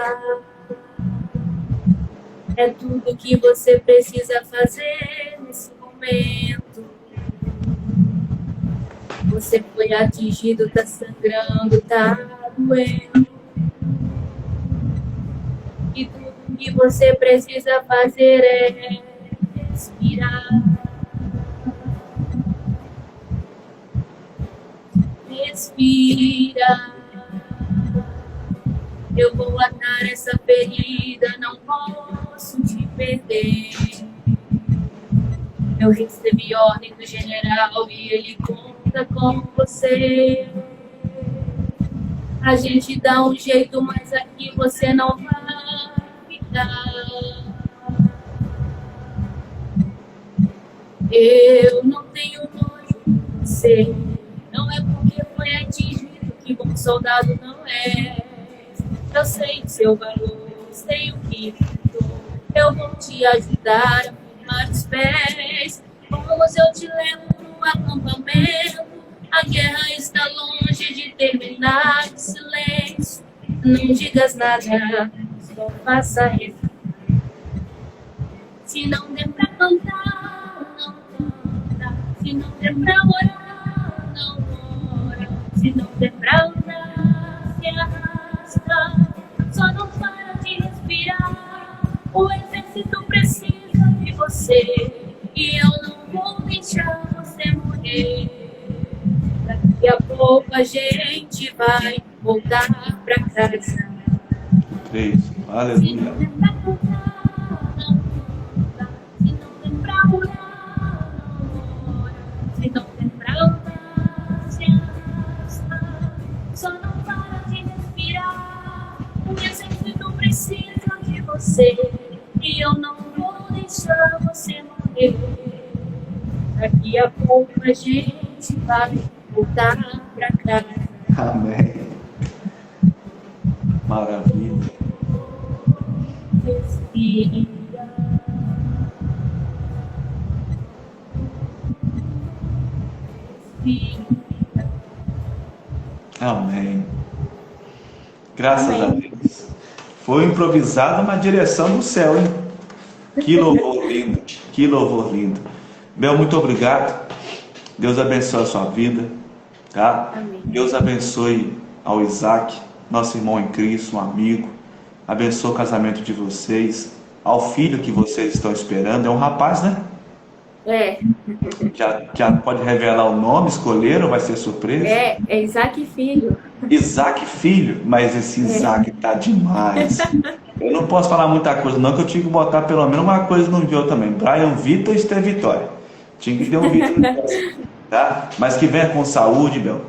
É tudo que você precisa fazer nesse momento. Você foi atingido, tá sangrando, tá doendo. E tudo que você precisa fazer é respirar. Respira. Eu vou atar essa ferida, não posso te perder. Eu recebi ordem do general e ele conta com você. A gente dá um jeito, mas aqui você não vai ficar. Eu não tenho nojo de você. Não é porque foi atingido que bom soldado não é. Eu sei o seu valor, sei o que mudou. Eu vou te ajudar a firmar os pés. Vamos, eu te levo no acampamento. A guerra está longe de terminar. Silêncio, não digas nada, só faça rezar. Se não der pra cantar, não canta. Se não der pra orar, não ora. Se não der pra andar, se arrasta. Só não para de respirar. O exército precisa de você. E eu não vou deixar você morrer. Daqui a pouco a gente vai voltar pra casa. 3. Aleluia. Se não der pra cantar, não canta. Se não der pra orar, não ora. Se não der pra andar, se arrasta. Só não para de respirar. O exército precisa de você. E eu não vou deixar você morrer. Daqui a pouco a gente vai voltar pra cá. Amém. Maravilha. Respira. Respira. Amém. Graças Amém. a Deus. Foi improvisado uma direção do céu, hein? Que louvor lindo. Que louvor lindo. Bel, muito obrigado. Deus abençoe a sua vida. Tá? Amém. Deus abençoe ao Isaac, nosso irmão em Cristo, um amigo. Abençoe o casamento de vocês. Ao filho que vocês estão esperando. É um rapaz, né? É, Já pode revelar o nome, escolher ou vai ser surpresa? é Isaac Filho. Isaac filho, mas esse Isaac tá demais. Eu não posso falar muita coisa não, que eu tinha que botar pelo menos uma coisa no meu também. Brian Vitor e Esther Vitória. Tinha que ter um Vitor, tá? Mas que venha com saúde, Bel.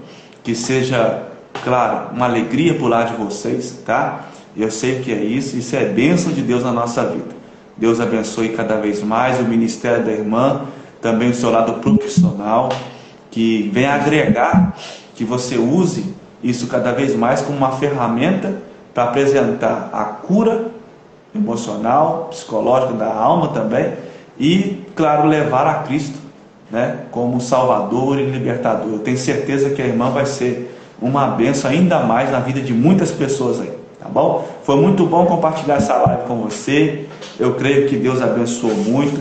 Que seja, claro, uma alegria por lá de vocês, tá? Eu sei que é isso é bênção de Deus na nossa vida. Deus abençoe cada vez mais o ministério da irmã, também o seu lado profissional, que venha agregar, que você use isso cada vez mais como uma ferramenta para apresentar a cura emocional, psicológica da alma também, e, claro, levar a Cristo, né, como Salvador e Libertador. Eu tenho certeza que a irmã vai ser uma bênção ainda mais na vida de muitas pessoas aí, tá bom? Foi muito bom compartilhar essa live com você. Eu creio que Deus abençoou muito.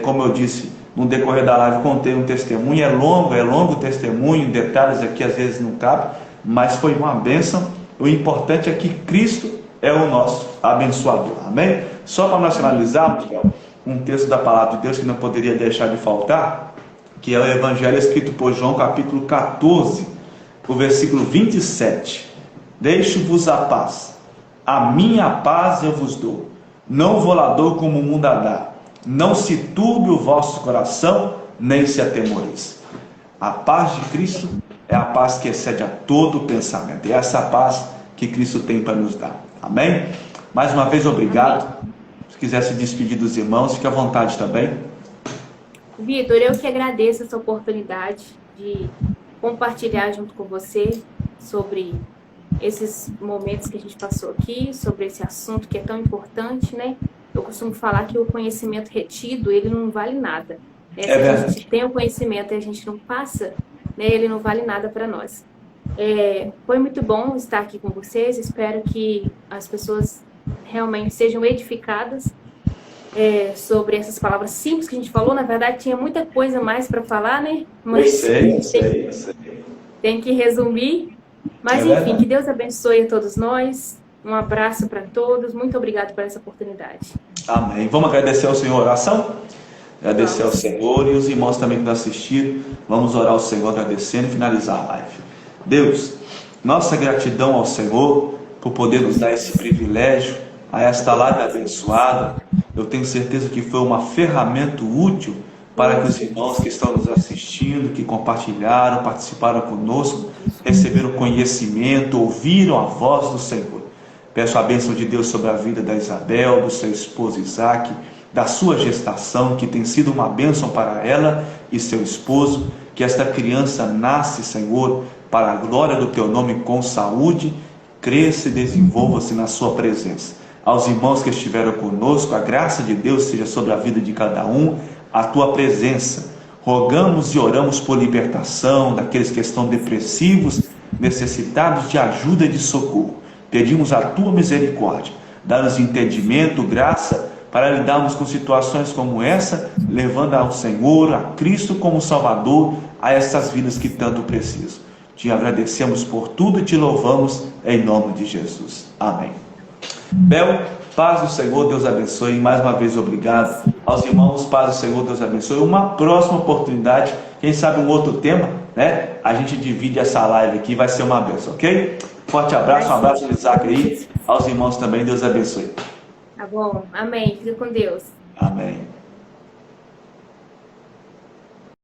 Como eu disse, no decorrer da live contei um testemunho, é longo o testemunho, detalhes aqui às vezes não cabem, mas foi uma bênção. O importante é que Cristo é o nosso abençoador, amém? Só para nós finalizarmos, um texto da palavra de Deus que não poderia deixar de faltar, que é o Evangelho escrito por João, capítulo 14, o versículo 27. Deixo-vos a paz, a minha paz eu vos dou, não vou lá dou como o mundo a dá. Não se turbe o vosso coração, nem se atemoreis. A paz de Cristo é a paz que excede a todo pensamento. É essa paz que Cristo tem para nos dar. Amém? Mais uma vez, obrigado. Se quiser se despedir dos irmãos, fique à vontade também. Vitor, eu que agradeço essa oportunidade de compartilhar junto com você sobre esses momentos que a gente passou aqui, sobre esse assunto que é tão importante, né? Eu costumo falar que o conhecimento retido, ele não vale nada. Né? Se a gente tem o conhecimento e a gente não passa, né, ele não vale nada para nós. Foi muito bom estar aqui com vocês. Espero que as pessoas realmente sejam edificadas sobre essas palavras simples que a gente falou. Na verdade, tinha muita coisa mais para falar, né? Mas eu sei. Tem que resumir. Mas, enfim, que Deus abençoe a todos nós. Um abraço para todos. Muito obrigado por essa oportunidade. Amém. Vamos agradecer ao Senhor, oração? Agradecer ao Senhor e os irmãos também que nos assistiram. Vamos orar ao Senhor agradecendo e finalizar a live. Deus, nossa gratidão ao Senhor por poder nos dar esse privilégio, a esta live abençoada. Eu tenho certeza que foi uma ferramenta útil para que os irmãos que estão nos assistindo, que compartilharam, participaram conosco, receberam conhecimento, ouviram a voz do Senhor. Peço a bênção de Deus sobre a vida da Isabel, do seu esposo Isaac, da sua gestação, que tem sido uma bênção para ela e seu esposo. Que esta criança nasce, Senhor, para a glória do teu nome, com saúde, cresça e desenvolva-se na sua presença. Aos irmãos que estiveram conosco, a graça de Deus seja sobre a vida de cada um, a tua presença. Rogamos e oramos por libertação daqueles que estão depressivos, necessitados de ajuda e de socorro. Pedimos a tua misericórdia, dá-nos entendimento, graça, para lidarmos com situações como essa, levando ao Senhor, a Cristo como Salvador, a essas vidas que tanto precisam. Te agradecemos por tudo e te louvamos em nome de Jesus. Amém. Bel, paz do Senhor, Deus abençoe. Mais uma vez, obrigado. Aos irmãos, paz do Senhor, Deus abençoe. Uma próxima oportunidade, quem sabe um outro tema, né? A gente divide essa live aqui, vai ser uma bênção, ok? Forte abraço, um abraço do Isaac aí. Aos irmãos também, Deus abençoe. Tá bom, amém. Fica com Deus. Amém.